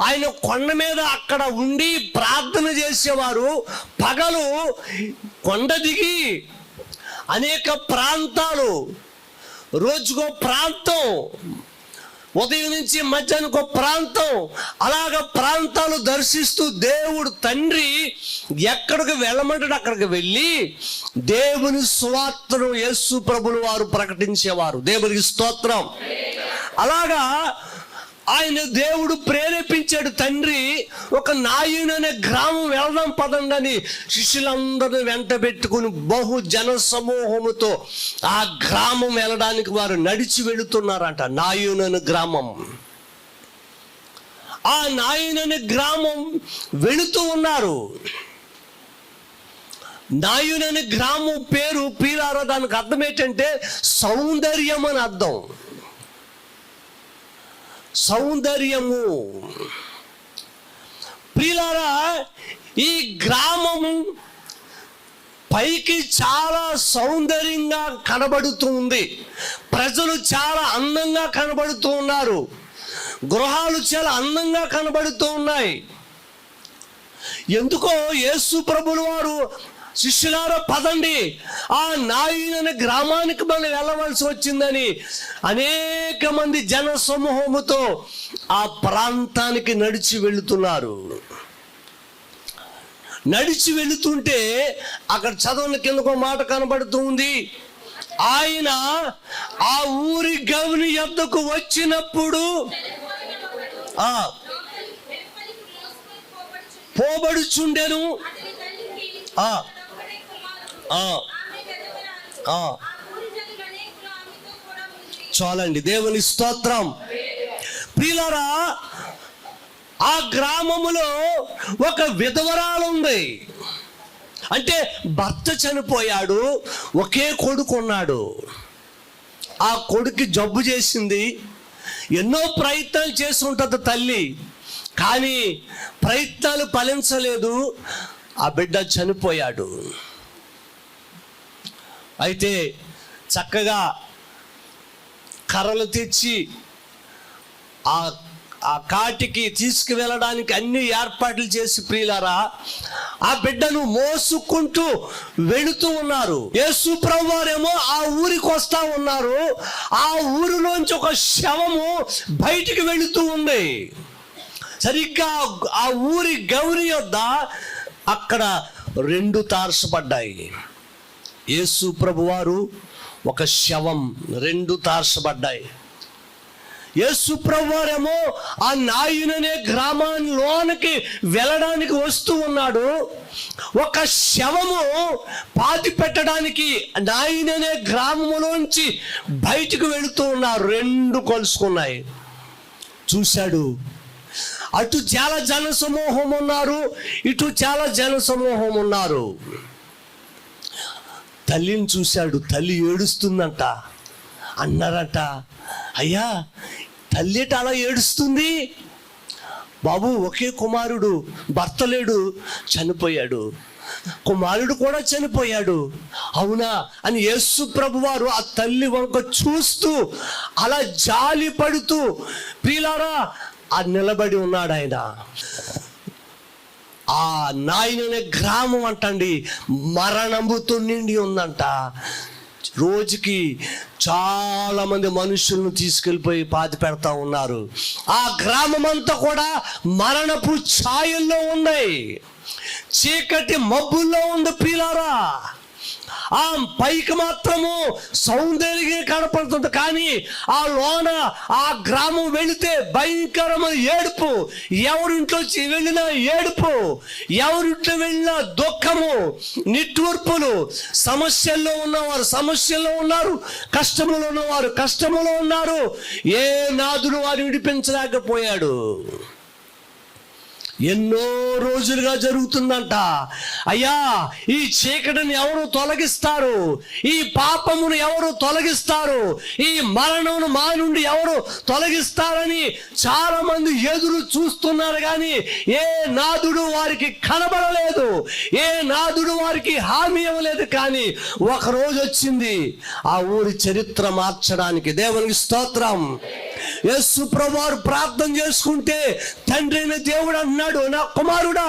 ఆయన కొండ మీద అక్కడ ఉండి ప్రార్థన చేసేవారు. పగలు కొండ దిగి అనేక ప్రాంతాలు, రోజుకో ప్రాంతం, ఉదయం నుంచి మధ్యాహ్నం ఒక ప్రాంతం, అలాగ ప్రాంతాలు దర్శిస్తూ దేవుడు తండ్రి ఎక్కడికి వెళ్ళమంటాడు అక్కడికి వెళ్ళి దేవుని సువార్తను యేసు ప్రభులు వారు ప్రకటించేవారు. దేవునికి స్తోత్రం. అలాగా ఆయన దేవుడు ప్రేరేపించాడు. తండ్రి ఒక నాయుని అనే గ్రామం వెళ్దాం పదండి అని శిష్యులందరినీ వెంట పెట్టుకుని బహు జన సమూహముతో ఆ గ్రామం వెళ్ళడానికి వారు నడిచి వెళుతున్నారంట. నాయుని అనే గ్రామం. ఆ నాయుని అనే గ్రామం వెళుతూ ఉన్నారు. నాయుని అనే గ్రామం పేరు పీలారా, దానికి అర్థం ఏంటంటే సౌందర్యం అని అర్థం. సౌందర్యము. ప్రియులారా, ఈ గ్రామం పైకి చాలా సౌందర్యంగా కనబడుతూ ఉంది. ప్రజలు చాలా అందంగా కనబడుతూ ఉన్నారు. గృహాలు చాలా అందంగా కనబడుతూ ఉన్నాయి. ఎందుకో యేసు ప్రభులు వారు శిష్యులారా పదండి, ఆ నాయుని అనే గ్రామానికి మనం వెళ్ళవలసి వచ్చిందని అనేక మంది జన సమూహముతో ఆ ప్రాంతానికి నడిచి వెళుతున్నారు. నడిచి వెళుతుంటే అక్కడ చదవని కిందకో మాట కనబడుతూ ఉంది. ఆయన ఆ ఊరి గవిని యొద్దకు వచ్చినప్పుడు పోబడుచుండెను. ఆ, ఆ, ఆ. చాలండి, దేవుని స్తోత్రం. ప్రియులారా, ఆ గ్రామములో ఒక విధవరాలు ఉంది. అంటే భర్త చనిపోయాడు, ఒకే కొడుకు ఉన్నాడు. ఆ కొడుకు జబ్బు చేసింది. ఎన్నో ప్రయత్నాలు చేసి ఉంటుంది తల్లి, కానీ ప్రయత్నాలు ఫలించలేదు. ఆ బిడ్డ చనిపోయాడు. అయితే చక్కగా కర్రలు తెచ్చి ఆ కాటికి తీసుకువెళ్ళడానికి అన్ని ఏర్పాట్లు చేసి, ప్రియులారా, ఆ బిడ్డను మోసుకుంటూ వెళుతూ ఉన్నారు. యేసు ప్రభువారేమో ఆ ఊరికి వస్తా ఉన్నారు. ఆ ఊరిలోంచి ఒక శవము బయటికి వెళుతూ ఉంది. సరిగ్గా ఆ ఊరి గౌరి యొద్ద అక్కడ 2 తారసపడ్డాయి. యేసు ప్రభువారు ఒక శవం, 2 తారసపడ్డాయి. యేసు ప్రభువారేమో ఆ నాయున్ అనే గ్రామంలోనికి వెళ్ళడానికి వస్తూ ఉన్నాడు. ఒక శవము పాతి పెట్టడానికి నాయున్ అనే గ్రామంలోంచి బయటకు వెళుతూ ఉన్నారు. 2 కలుసుకున్నాయి. చూశాడు, అటు చాలా జన సమూహం ఉన్నారు, ఇటు చాలా జన సమూహం ఉన్నారు. తల్లిని చూశాడు, తల్లి ఏడుస్తుందంట. అన్నారట, అయ్యా తల్లి అలా ఏడుస్తుంది? బాబు, ఒకే కుమారుడు, భర్త లేడు, చనిపోయాడు. కుమారుడు కూడా చనిపోయాడు. అవునా అని యేసు ప్రభువారు ఆ తల్లి వంక చూస్తూ అలా జాలి పడుతూ, ప్రియులారా, ఆ నిలబడి ఉన్నాడు ఆయన. ఆ నాయున్ అనే గ్రామం అంటండి మరణముతో నిండి ఉందంట. రోజుకి చాలా మంది మనుషులను తీసుకెళ్ళిపోయి పాతి పెడతా ఉన్నారు. ఆ గ్రామం అంతా కూడా మరణపు ఛాయల్లో ఉన్నాయి, చీకటి మబ్బుల్లో ఉంది ప్రియులారా. ఆ పైకి మాత్రము సౌందర్యంగా కనపడుతుంది, కానీ ఆ లోన ఆ గ్రామం వెళితే భయంకరమైన ఏడుపు. ఎవరింట్లో వెళ్ళినా ఏడుపు, ఎవరింట్లో వెళ్ళినా దుఃఖము, నిట్టూర్పులు. సమస్యల్లో ఉన్నవారు సమస్యల్లో ఉన్నారు, కష్టములో ఉన్నవారు కష్టములో ఉన్నారు. ఏ నాదుడు వారు విడిపించలేకపోయాడు. ఎన్నో రోజులుగా జరుగుతుందంట. అయ్యా, ఈ చీకటిని ఎవరు తొలగిస్తారు? ఈ పాపమును ఎవరు తొలగిస్తారు? ఈ మరణమును మా నుండి ఎవరు తొలగిస్తారని చాలా మంది ఎదురు చూస్తున్నారు, కానీ ఏ నాదుడు వారికి కనబడలేదు, ఏ నాదుడు వారికి హామీ ఇవ్వలేదు. కానీ ఒక రోజు వచ్చింది ఆ ఊరి చరిత్ర మార్చడానికి. దేవునికి స్తోత్రం. యేసు ప్రభువారు ప్రార్థన చేసుకుంటే తండ్రి అయిన దేవుడు అన్నాడు, నా కుమారుడా,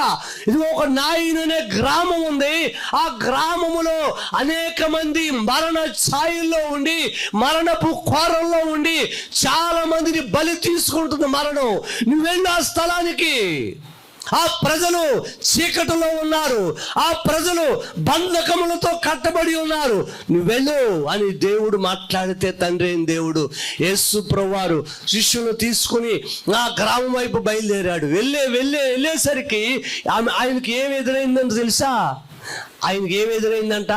ఇది ఒక నాయున్ అనే గ్రామం ఉంది. ఆ గ్రామములో అనేక మంది మరణ ఛాయల్లో ఉండి, మరణపు కోరల్లో ఉండి చాలా మందిని బలి తీసుకుంటుంది మరణం. నువ్వు వెళ్ళి ఆ స్థలానికి. ఆ ప్రజలు చీకటిలో ఉన్నారు, ఆ ప్రజలు బంధకములతో కట్టబడి ఉన్నారు, నువ్వు వెళ్ళు అని దేవుడు మాట్లాడితే, తండ్రి అయిన దేవుడు యేసు ప్రభువారు శిష్యులను తీసుకుని ఆ గ్రామం వైపు బయలుదేరాడు. వెళ్ళేసరికి ఆయనకి ఏమి ఎదురైందని తెలుసా? ఆయనకి ఏమి ఎదురైందంట?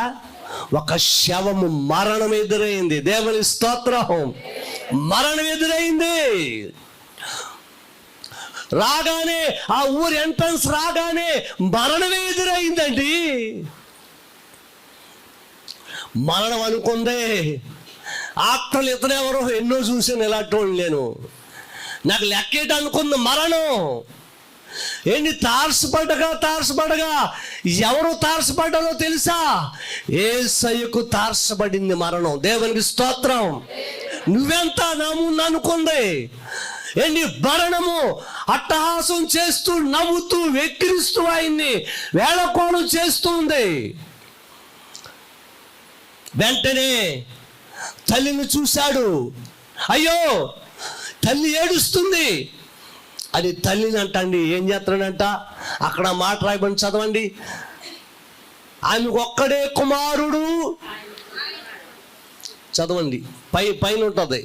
ఒక శవము, మరణం ఎదురైంది. దేవుని స్తోత్రం. మరణం ఎదురైంది. రాగానే ఆ ఊరి ఎంట్రన్స్ రాగానే మరణమే ఎదురైందండి. మరణం అనుకుందే. ఆత్మలు ఇతరెవరో ఎన్నో చూసాను, ఇలాంటి నేను. నాకు లెక్కేట అనుకుంది మరణం. ఏంటి తారసపడగా ఎవరు తారసపడ్డారో తెలుసా? యేసయ్యకు తారసపడింది మరణం. దేవునికి స్తోత్రం. నువ్వెంత నా ముందు అనుకుంది ఏంటి? మరణము అట్టహాసం చేస్తూ, నవ్వుతూ, వెక్కిరిస్తూ ఆయన్ని వేళకోళం చేస్తూ ఉంది. వెంటనే తల్లిని చూశాడు. అయ్యో, తల్లి ఏడుస్తుంది అని తల్లిని అంటండి. ఏం చేస్తాడంట? అక్కడ మాట రాయబడి చదవండి. ఆమెకు ఒక్కడే కుమారుడు. చదవండి, పైన ఉంటుంది.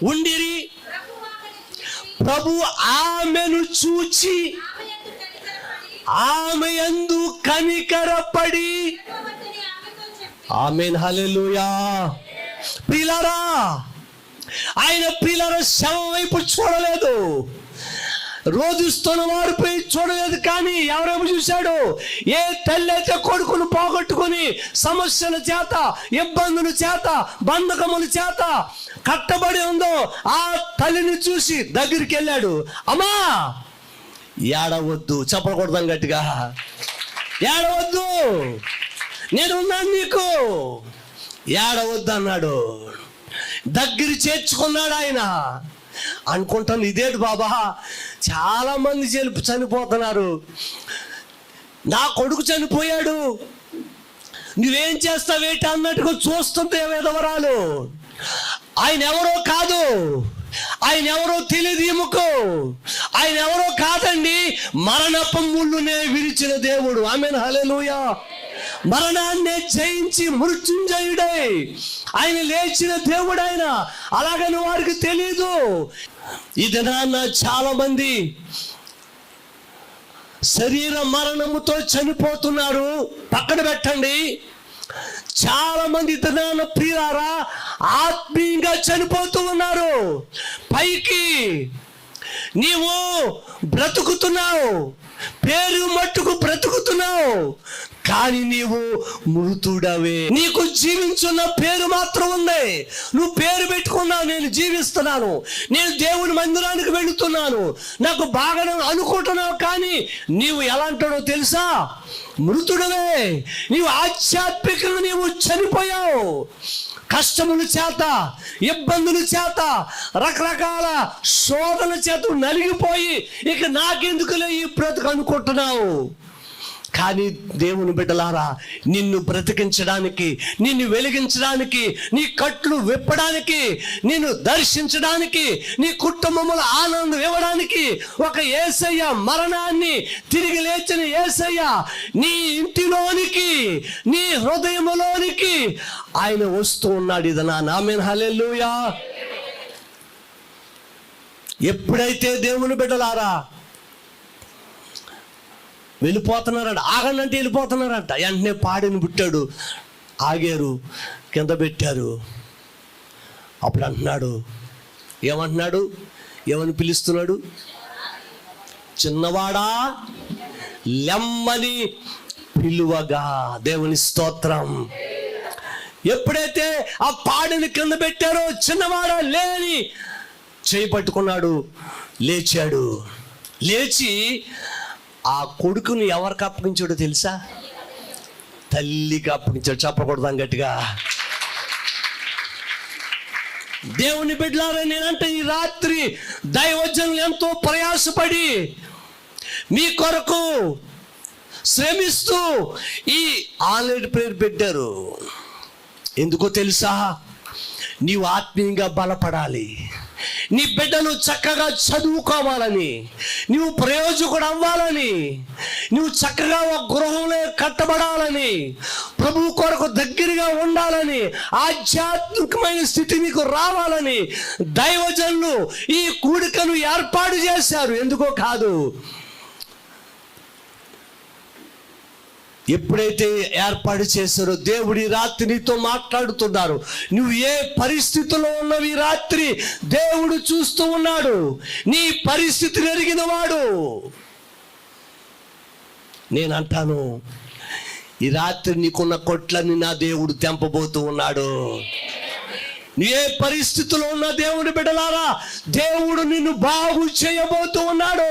ఉండిరి ప్రభు ఆమెను చూచి ఆమె యందు కనికరపడి, ఆమేన్ హల్లెలూయా. ప్రియులారా, ఆయన ప్రియులారా శవం వైపు చూడలేదు, రోధిస్తున్న వారిపై చూడలేదు. కానీ ఎవరేమో చూశాడు? ఏ తల్లి అయితే కొడుకును పోగొట్టుకుని సమస్యల చేత, ఇబ్బందుల చేత, బంధకముల చేత కట్టబడి ఉందో ఆ తల్లిని చూసి దగ్గరికి వెళ్ళాడు. అమ్మా ఏడవద్దు, చెప్పకూడదాం గట్టిగా, ఏడవద్దు, నేను ఉన్నాను నీకు, ఏడవద్దు అన్నాడు. దగ్గర చేర్చుకున్నాడు ఆయన. అనుకుంటాను, ఇదేంటి బాబా, చాలా మంది చనిపోతున్నారు, నా కొడుకు చనిపోయాడు, నువ్వేం చేస్తావేంటి అన్నట్టుగా చూస్తుంటే విధవరాలు. ఆయన ఎవరో కాదు, ఆయన ఎవరో తెలియదు ఈమెకు, ఆయన ఎవరో కాదండి, మరణపు ముళ్ళునే విరిచిన దేవుడు. ఆమేన్ హల్లెలూయా. మరణాన్ని జయించి మృత్యుంజయుడై ఆయన లేచిన దేవుడు ఆయన. అలాగని వారికి తెలీదు. ఈ దినాన్న చాలా మంది శరీర మరణముతో చనిపోతున్నారు, పక్కన పెట్టండి. చాలా మంది దినాన్న ప్రియులారా ఆత్మీయంగా చనిపోతూ ఉన్నారు. పైకి నీవు బ్రతుకుతున్నావు, పేరు మట్టుకు బ్రతుకుతున్నావు, కానీ నీవు మృతుడవే. నీకు జీవించున్న పేరు మాత్రం ఉంది. నువ్వు పేరు పెట్టుకున్నావు, నేను జీవిస్తున్నాను, నేను దేవుని మందిరానికి వెళుతున్నాను, నాకు బాగా అనుకుంటున్నావు. కానీ నీవు ఎలా అంటాడో తెలుసా? మృతుడవే. నీవు ఆధ్యాత్మికంగా నీవు చనిపోయావు. కష్టముల చేత, ఇబ్బందుల చేత, రకరకాల శోధన చేత నలిగిపోయి ఇక నాకెందుకులే ఈ బ్రతుకు అనుకుంటున్నావు. కానీ దేవుని బిడ్డలారా, నిన్ను బ్రతికించడానికి, నిన్ను వెలిగించడానికి, నీ కట్లు విప్పడానికి, నిన్ను దర్శించడానికి, నీ కుటుంబముల ఆనందం ఇవ్వడానికి ఒక యేసయ్య, మరణాన్ని తిరిగి లేచిన యేసయ్య నీ ఇంటిలోనికి, నీ హృదయములోనికి ఆయన వస్తూ ఉన్నాడు. ఇదనా ఆమేన్ హల్లెలూయా. ఎప్పుడైతే దేవుని బిడ్డలారా వెళ్ళిపోతున్నారంట, ఆగండి వెళ్ళిపోతున్నారంట, వెంటనే పాడిని పుట్టాడు, ఆగారు, కింద పెట్టారు. అప్పుడు అంటున్నాడు, ఏమంటున్నాడు? ఏమని పిలుస్తున్నాడు? చిన్నవాడా లెమ్మని పిలువగా. దేవుని స్తోత్రం. ఎప్పుడైతే ఆ పాడిని కింద పెట్టారో చిన్నవాడా లేని చేయి పట్టుకున్నాడు, లేచాడు. లేచి ఆ కొడుకుని ఎవరికి అప్పగించాడో తెలుసా? తల్లికి అప్పగించాడు. చెప్పకూడదాం గట్టిగా. దేవుని బిడ్డలారా, నేనంటే ఈ రాత్రి దైవజనులు ఎంతో ప్రయాసపడి మీ కొరకు శ్రమిస్తూ ఈ ఆన్లైన్ ప్రేయర్ పెట్టారు. ఎందుకో తెలుసా? నీవు ఆత్మీయంగా బలపడాలి, నీ బిడ్డలు చక్కగా చదువుకోవాలని, నువ్వు ప్రయోజకుడు అవ్వాలని, నువ్వు చక్కగా ఒక గృహంలో కట్టబడాలని, ప్రభు కొరకు దగ్గరగా ఉండాలని, ఆధ్యాత్మికమైన స్థితి నీకు రావాలని దైవజనులు ఈ కూడికను ఏర్పాటు చేశారు. ఎందుకో కాదు, ఎప్పుడైతే ఏర్పాటు చేశారో దేవుడి రాత్రి నీతో మాట్లాడుతున్నారు. నువ్వు ఏ పరిస్థితిలో ఉన్నవి రాత్రి దేవుడు చూస్తూ ఉన్నాడు. నీ పరిస్థితిని ఎరిగిన వాడు. నేను అంటాను, ఈ రాత్రి నీకున్న కొట్లని నా దేవుడు తెంపబోతూ ఉన్నాడు. ఏ పరిస్థితిలో ఉన్న దేవుని బిడ్డలారా, దేవుడు నిన్ను బాగు చేయబోతూ ఉన్నాడు.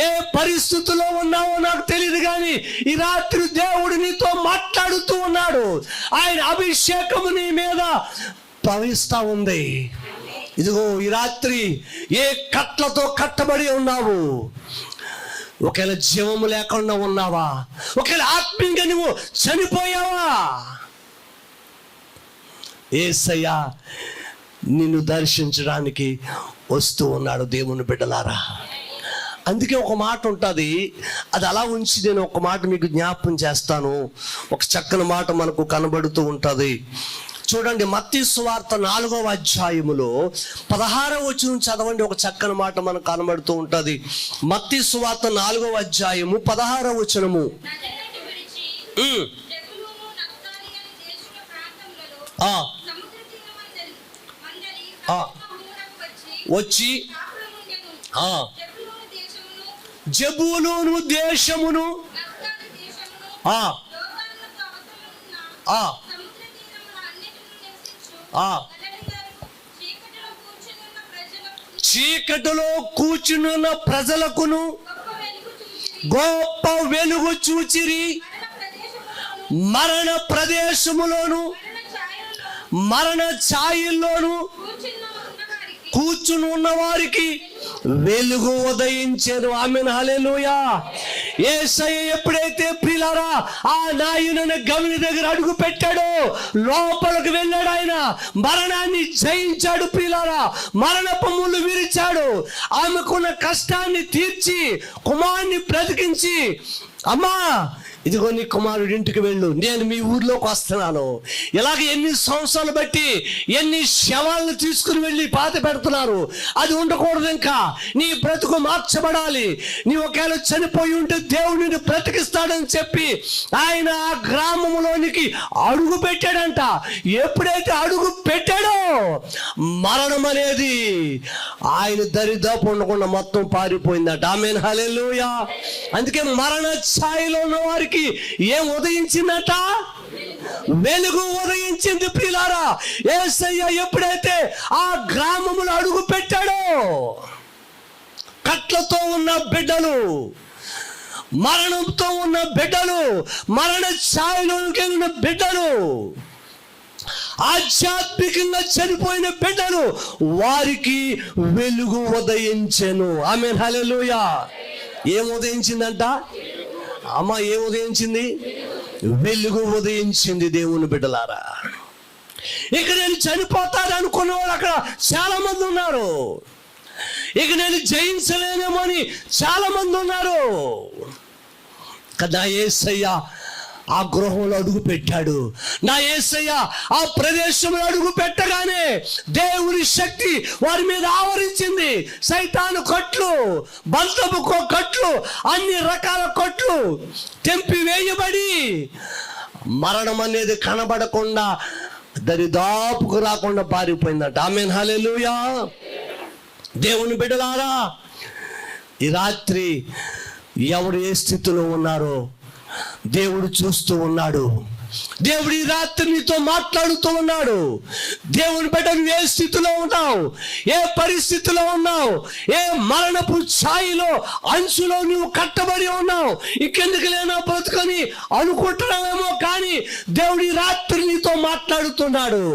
ఏ పరిస్థితుల్లో ఉన్నావో నాకు తెలియదు, కానీ ఈ రాత్రి దేవుడు నీతో మాట్లాడుతూ ఉన్నాడు. ఆయన అభిషేకము నీ మీద ప్రవహిస్తూ ఉంది. ఇదిగో ఈ రాత్రి ఏ కట్లతో కట్టబడి ఉన్నావు, ఒకవేళ జీవము లేకుండా ఉన్నావా, ఒకవేళ ఆత్మీయంగా నువ్వు చనిపోయావా, యేసయ్య నిన్ను దర్శించడానికి వస్తూ ఉన్నాడు. దేవుని బిడ్డలారా, అందుకే ఒక మాట ఉంటుంది, అది అలా ఉంచి నేను ఒక మాట మీకు జ్ఞాపకం చేస్తాను. ఒక చక్కని మాట మనకు కనబడుతూ ఉంటుంది. చూడండి, మత్తయి సువార్త 4వ అధ్యాయములో 16వ వచనం చదవండి. ఒక చక్కని మాట మనకు కనబడుతూ ఉంటుంది. మత్తయి సువార్త 4వ అధ్యాయము 16వ వచనము. వచ్చి జెబూలూను దేశమును చీకటిలో కూర్చున్న ప్రజలకును గొప్ప వెలుగు చూచిరి. మరణ ప్రదేశములోను మరణ ఛాయల్లోను కూర్చుని ఉన్న వారికి వెలుగు ఉదయించెను. ఆమేన్, హల్లెలూయా. యేసయ్య ఎప్పుడైతే ప్రియులారా ఆ నాయన గవిని దగ్గర అడుగు పెట్టాడో, లోపలికి వెళ్ళాడు. ఆయన మరణాన్ని జయించాడు ప్రియులారా. మరణపు ముళ్ళు విరిచాడు. ఆమెకున్న కష్టాన్ని తీర్చి కుమారుని బ్రతికించి, అమ్మా ఇదిగో నీ కుమారుడి ఇంటికి వెళ్ళు, నేను మీ ఊర్లోకి వస్తున్నాను. ఇలాగ ఎన్ని సంవత్సరాలు బట్టి ఎన్ని శవాలను తీసుకుని వెళ్ళి పాత పెడుతున్నారు. అది ఉండకూడదు. ఇంకా నీ బ్రతుకు మార్చబడాలి. నీ ఒకవేళ చనిపోయి ఉంటే దేవుడు నిన్ను బ్రతికిస్తాడని చెప్పి ఆయన ఆ గ్రామంలోనికి అడుగు పెట్టాడంట. ఎప్పుడైతే అడుగు పెట్టాడో మరణం అనేది ఆయన దరిదాపు ఉండకుండా మొత్తం పారిపోయిందట. ఆమేన్, హల్లెలూయా. అందుకే మరణ ఛాయలో ఉన్న వారికి ఏం ఉదయించిందట? వెలుగు ఉదయించింది ప్రియులారా. యేసయ్య ఎప్పుడైతే ఆ గ్రామములో అడుగు పెట్టాడో, కట్లతో ఉన్న బిడ్డలు, మరణంతో ఉన్న బిడ్డలు, మరణ ఛాయలోకి ఉన్న బిడ్డలు, ఆధ్యాత్మికంగా చనిపోయిన బిడ్డలు, వారికి వెలుగు ఉదయించెను. ఆమేన్, హల్లెలూయా. ఏం ఉదయించిందంట? అమ్మ, ఏం ఉదయించింది? వెలుగు ఉదయించింది. దేవుని బిడ్డలారా, ఇక నేను చనిపోతాను అనుకున్న వాళ్ళు అక్కడ చాలా మంది ఉన్నారు. ఇక నేను జయించలేనేమో అని చాలా మంది ఉన్నారు కదా. యేసయ్య ఆ గృహంలో అడుగు పెట్టాడు. నా యేసయ్య ఆ ప్రదేశంలో అడుగు పెట్టగానే దేవుని శక్తి వారి మీద ఆవరించింది. సైతాను కట్లు, బంధపు కట్లు, అన్ని రకాల కట్లు తెంపి వేయబడి మరణం అనేది కనబడకుండా దరిదాపుకు రాకుండా పారిపోయిందట. ఆమేన్, హల్లెలూయా. దేవుని బిడ్డలారా, ఈ రాత్రి ఎవరు ఏ స్థితిలో ఉన్నారో దేవుడు చూస్తూ ఉన్నాడు. దేవుడు ఈ రాత్రి నీతో మాట్లాడుతూ ఉన్నాడు. దేవుని బిడ్డ, నువ్వు ఏ స్థితిలో ఉన్నావు, ఏ పరిస్థితిలో ఉన్నావు, ఏ మరణపు ఛాయలో అంచులో నువ్వు కట్టబడి ఉన్నావు, ఇంకెందుకు లేనా బ్రతుకని అనుకుంటున్నావేమో, కానీ దేవుడు ఈ రాత్రి నీతో మాట్లాడుతున్నాడు.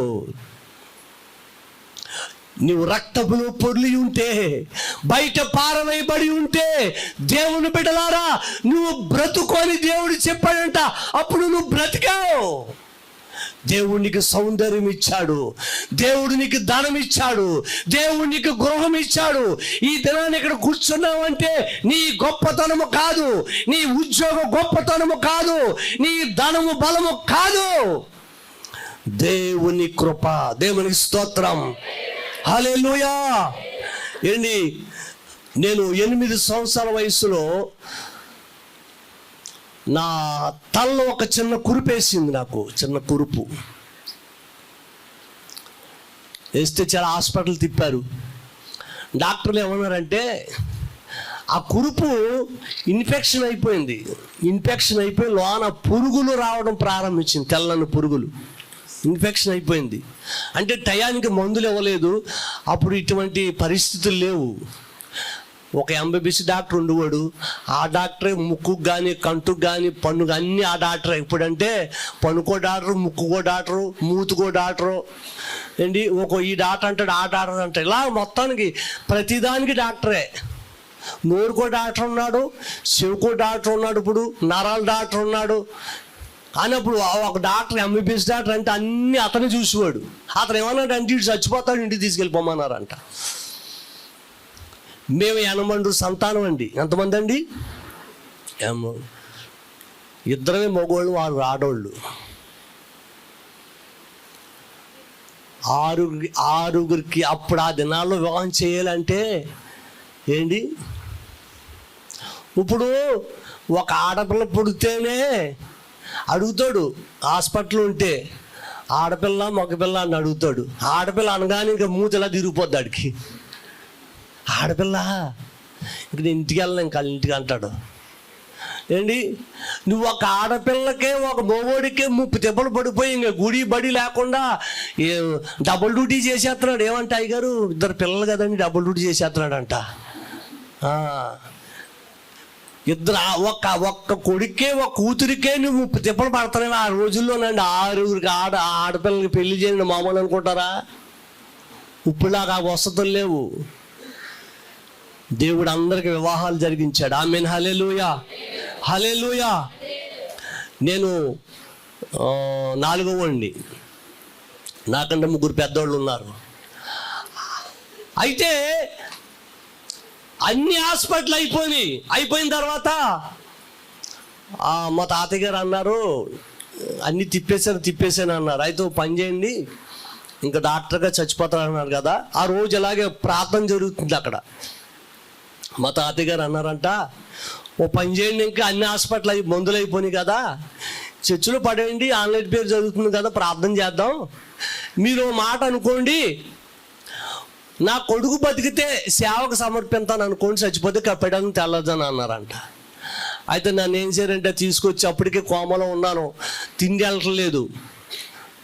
నువ్వు రక్తపులు పొర్లి ఉంటే, బయట పారవేయబడి ఉంటే, దేవుని బిడ్డలారా నువ్వు బ్రతుకొని దేవుడు చెప్పాడంట. అప్పుడు నువ్వు బ్రతికావు. దేవుడు నీకు సౌందర్యం ఇచ్చాడు, దేవుడు నీకు ధనం ఇచ్చాడు, దేవుడు నీకు గృహం ఇచ్చాడు. ఈ దినాన్ని ఇక్కడ కూర్చున్నావంటే నీ గొప్పతనము కాదు, నీ ఉద్యోగ గొప్పతనము కాదు, నీ ధనము బలము కాదు, దేవుని కృప. దేవునికి స్తోత్రం, హల్లెలూయా. ఏంటి, నేను 8 సంవత్సరాల వయసులో నా తలలో ఒక చిన్న కురుపేసింది. నాకు చిన్న కురుపు వేస్తే చాలా హాస్పిటల్ తిప్పారు. డాక్టర్లు ఏమన్నారంటే ఆ కురుపు ఇన్ఫెక్షన్ అయిపోయింది. ఇన్ఫెక్షన్ అయిపోయి లోన పురుగులు రావడం ప్రారంభించింది, తెల్లని పురుగులు. ఇన్ఫెక్షన్ అయిపోయింది అంటే టయానికి మందులు ఇవ్వలేదు. అప్పుడు ఇటువంటి పరిస్థితులు లేవు. ఒక ఎంబీబీఎస్ డాక్టర్ ఉండేవాడు. ఆ డాక్టరే ముక్కుకు కానీ, కంటుకు కానీ, పన్ను అన్నీ ఆ డాక్టరే. ఇప్పుడంటే పన్నుకో డాక్టరు, ముక్కుకో డాక్టరు, మూతుకో డాక్టరు ఏంటి, ఈ డాక్టర్ అంటాడు, ఆ డాక్టర్ అంటాడు. ఇలా మొత్తానికి ప్రతిదానికి డాక్టరే. నోరుకో డాక్టర్ ఉన్నాడు, చెవుకో డాక్టర్ ఉన్నాడు, ఇప్పుడు నరాల డాక్టర్ ఉన్నాడు. అన్నప్పుడు ఒక డాక్టర్, ఎంబీబీఎస్ డాక్టర్ అంటే అన్నీ అతను చూసేవాడు. అతను ఏమన్నాడు అంటే ఇటు చచ్చిపోతాడు, ఇంటికి తీసుకెళ్ళిపోమన్నారంట. మేము 80 సంతానం అండి. ఎంతమంది అండి? 2 మగవాళ్ళు, 6 ఆడవాళ్ళు. ఆరుగురికి అప్పుడు ఆ దినాల్లో వివాహం చేయాలంటే ఏంటి, ఇప్పుడు ఒక ఆడపిల్ల పుడితేనే అడుగుతాడు, హాస్పిటల్ ఉంటే ఆడపిల్ల మగపిల్ల అని అడుగుతాడు. ఆడపిల్ల అనగానే ఇంకా మూతలా తిరిగిపోద్ది ఆడికి. ఆడపిల్ల ఇంక నేను ఇంటికి వెళ్ళను, ఇంకా ఇంటికి అంటాడు. ఏంటి, నువ్వు ఒక ఆడపిల్లకే ఒక మగోడికే 30 దెబ్బలు పడిపోయి ఇంకా గుడి బడి లేకుండా డబుల్ డ్యూటీ చేసేస్తున్నాడు. ఏమంటే అయ్యగారు 2 పిల్లలు కదండి, డబుల్ డ్యూటీ చేసేస్తున్నాడంట. ఒక్క కొడుకే ఒక కూతురికే నువ్వు 30 దెబ్బలు పడుతున్నావు. ఆ రోజుల్లోనండి 6 ఆడపిల్లలకి పెళ్లి చేయండి మామూలు అనుకుంటారా? ఇప్పుడులాగా వసతులు లేవు. దేవుడు అందరికి వివాహాలు జరిగించాడు. ఆమేన్, హల్లెలూయా, హల్లెలూయా. నేను 4వ, నాకంటే 3 పెద్దోళ్ళు ఉన్నారు. అయితే అన్ని హాస్పిటల్ అయిపోయిన తర్వాత మా తాతయ్య గారు అన్నారు, అన్నీ తిప్పేశాను అన్నారు. అయితే ఓ పని చేయండి, ఇంకా డాక్టర్గా చచ్చిపోతారు అన్నారు కదా. ఆ రోజు అలాగే ప్రార్థన జరుగుతుంది అక్కడ. మా తాతయ్య గారు అన్నారంట, ఓ పని చేయండి, ఇంకా అన్ని హాస్పిటల్ మందులు అయిపోయినాయి కదా, చర్చిలో పడేయండి, ఆన్లైన్ పేరు జరుగుతుంది కదా, ప్రార్థన చేద్దాం. మీరు మాట అనుకోండి, నా కొడుకు బతికితే సేవకు సమర్పిస్తాను అనుకోండి, చచ్చిపోతే కప్పెడానికి తెల్లదని అన్నారంట. అయితే నన్ను ఏం చేయాలంటే తీసుకొచ్చి, అప్పటికే కోమలో ఉన్నాను, తిండి వెళ్ళట్లేదు,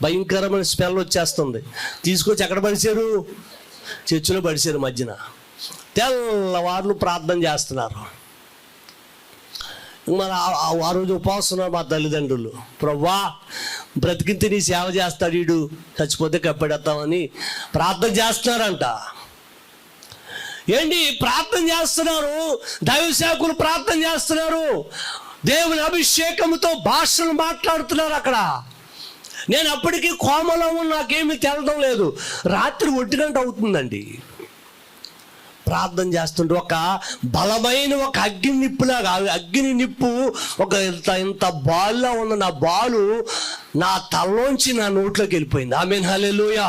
భయంకరమైన స్మెల్ వచ్చేస్తుంది. తీసుకొచ్చి ఎక్కడ పడిచారు? చర్చిలో పడిచారు. మధ్యన తెల్లవార్లు ప్రార్థన చేస్తున్నారు. మరి ఆ రోజు ఉపవాసం ఉన్నారు మా తల్లిదండ్రులు. ప్రభువా, బ్రతికింతే నీ సేవ చేస్తాడు, వీడు చచ్చిపోతే కప్పెడతామని ప్రార్థన చేస్తున్నారంట. ఏంటి ప్రార్థన చేస్తున్నారు? దైవ సేవకులు ప్రార్థన చేస్తున్నారు, దేవుని అభిషేకంతో భాషలు మాట్లాడుతున్నారు అక్కడ. నేను అప్పటికీ కోమలో ఉన్న, నాకేమీ తెలడం లేదు. రాత్రి 1 గంట అవుతుందండి. ప్రార్థన చేస్తుంటే ఒక బలమైన ఒక అగ్ని నిప్పులాగా, అగ్ని నిప్పు ఒక ఇంత బాల్లా ఉన్న నా బాలు నా తలలోంచి నా నోట్లోకి వెళ్ళిపోయింది. ఆమేన్, హల్లెలూయా.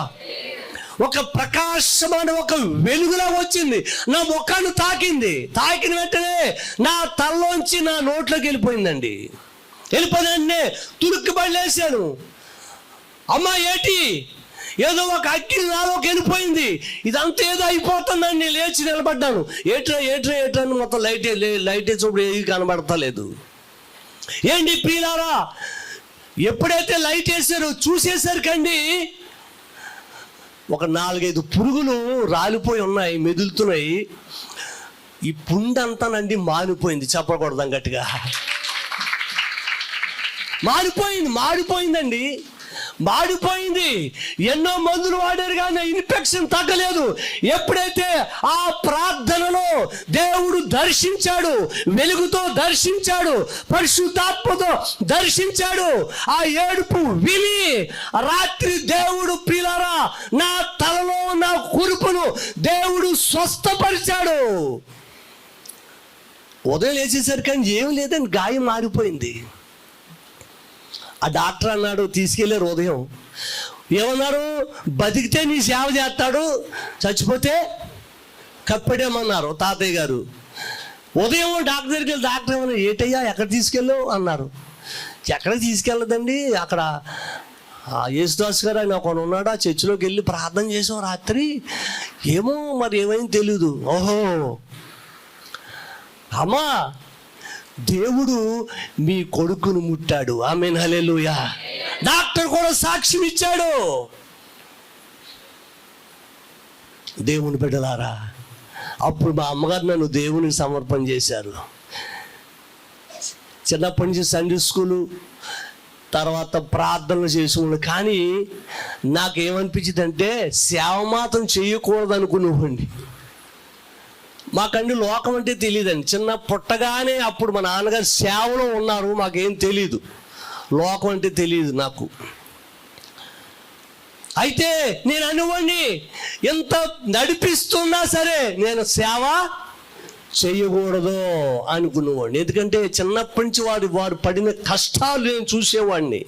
ఒక ప్రకాశమైన ఒక వెలుగులా వచ్చింది, నా ముఖాన్ని తాకిన వెంటనే నా తలలోంచి నా నోట్లోకి వెళ్ళిపోయిందండి. వెళ్ళిపోయినే తురుక్కు పడలేసాను. అమ్మా ఏంటి, ఏదో ఒక అగ్ని నాలోకి వెళ్ళిపోయింది, ఇదంతా ఏదో అయిపోతుందని నేను లేచి నిలబడ్డాను. ఏట్రా అని మొత్తం లైట్ చూపుడు ఏది కనబడతలేదు. ఏంటి ప్రియులారా, ఎప్పుడైతే లైట్ వేసారో చూసేసరికండి ఒక 4-5 పురుగులు రాలిపోయి ఉన్నాయి, మెదులుతున్నాయి. ఈ పుండంతానండి మారిపోయింది. చెప్పకూడదాం గట్టిగా. మాడిపోయిందండి. ఎన్నో మందులు వాడారు కానీ ఇన్ఫెక్షన్ తగ్గలేదు. ఎప్పుడైతే ఆ ప్రార్థనలో దేవుడు దర్శించాడు, వెలుగుతో దర్శించాడు, పరిశుద్ధాత్మతో దర్శించాడు, ఆ ఏడుపు విని రాత్రి దేవుడు ప్రియులారా నా తలలో ఉన్న కురుపును దేవుడు స్వస్థపరిచాడు. ఉదయం లేచేసరికి కానీ ఏం లేదని గాయం మారిపోయింది. ఆ డాక్టర్ అన్నాడు, తీసుకెళ్ళారు ఉదయం. ఏమన్నారు? బతికితే నీ సేవ చేస్తాడు, చచ్చిపోతే కప్పెడేమన్నారు తాతయ్య గారు. ఉదయం డాక్టర్ దగ్గరికి వెళ్ళి డాక్టర్ ఏమన్నా, ఏటయ్యా ఎక్కడ తీసుకెళ్ళావు అన్నారు. ఎక్కడికి తీసుకెళ్ళదండి, అక్కడ యేసుదాస్ గారు ఆయన ఒకడు ఉన్నాడు, ఆ చర్చిలోకి వెళ్ళి ప్రార్థన చేసాం రాత్రి, ఏమో మరి ఏమైంది తెలీదు. ఓహో అమ్మా, దేవుడు మీ కొడుకును ముట్టాడు. ఆమేన్, హల్లెలూయా. డాక్టర్ కూడా సాక్ష్యం ఇచ్చాడు. దేవుని బిడ్డలారా, అప్పుడు మా అమ్మగారు నన్ను దేవునికి సమర్పణ చేశారు. చిన్నప్పటి నుంచి సండే స్కూలు, తర్వాత ప్రార్థనలు చేసుకున్నాను. కానీ నాకేమనిపించింది అంటే సేవ మాత్రం చేయకూడదు అనుకున్నామండి. మాకండి లోకం అంటే తెలియదండి. చిన్న పుట్టగానే అప్పుడు మా నాన్నగారు సేవలో ఉన్నారు, మాకేం తెలీదు, లోకం అంటే తెలియదు నాకు. అయితే నేను అనుకోండి, ఎంత నడిపిస్తున్నా సరే నేను సేవ చేయకూడదు అనుకునేవాడిని. ఎందుకంటే చిన్నప్పటి నుంచి వారు పడిన కష్టాలు నేను చూసేవాడిని.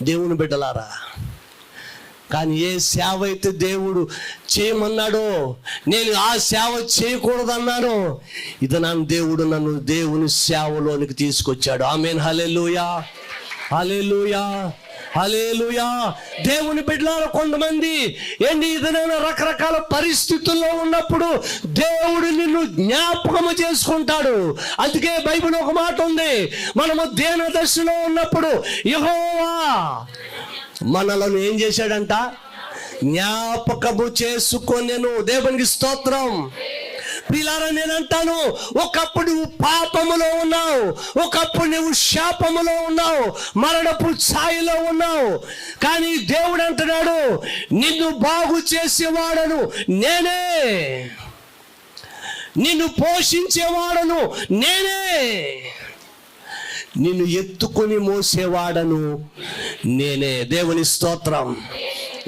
దేవుని బిడ్డలారా, కానీ ఏ సేవ అయితే దేవుడు చేయమన్నాడో నేను ఆ సేవ చేయకూడదన్నాను. ఇది దేవుడు నన్ను దేవుని సేవలోనికి తీసుకొచ్చాడు. ఆమేన్, హల్లెలూయా, హల్లెలూయా, హల్లెలూయా. దేవుని బిడ్డలారా, కొంతమంది ఏంటి ఏదైనా రకరకాల పరిస్థితుల్లో ఉన్నప్పుడు దేవుడు నిన్ను జ్ఞాపకము చేసుకుంటాడు. అందుకే బైబిల్ ఒక మాట ఉంది, మనము దీన దశలో ఉన్నప్పుడు యెహోవా మనలను ఏం చేశాడంట? జ్ఞాపకము చేసుకొనెను. దేవునికి స్తోత్రం. ప్రియులారా, నేను అంటాను, ఒకప్పుడు నువ్వు పాపములో ఉన్నావు, ఒకప్పుడు నువ్వు శాపములో ఉన్నావు, మరణపు ఛాయలో ఉన్నావు. కానీ దేవుడు అంటున్నాడు, నిన్ను బాగు చేసేవాడను నేనే, నిన్ను పోషించేవాడను నేనే, నిన్ను ఎత్తుకొని మోసేవాడను నేనే. దేవుని స్తోత్రం.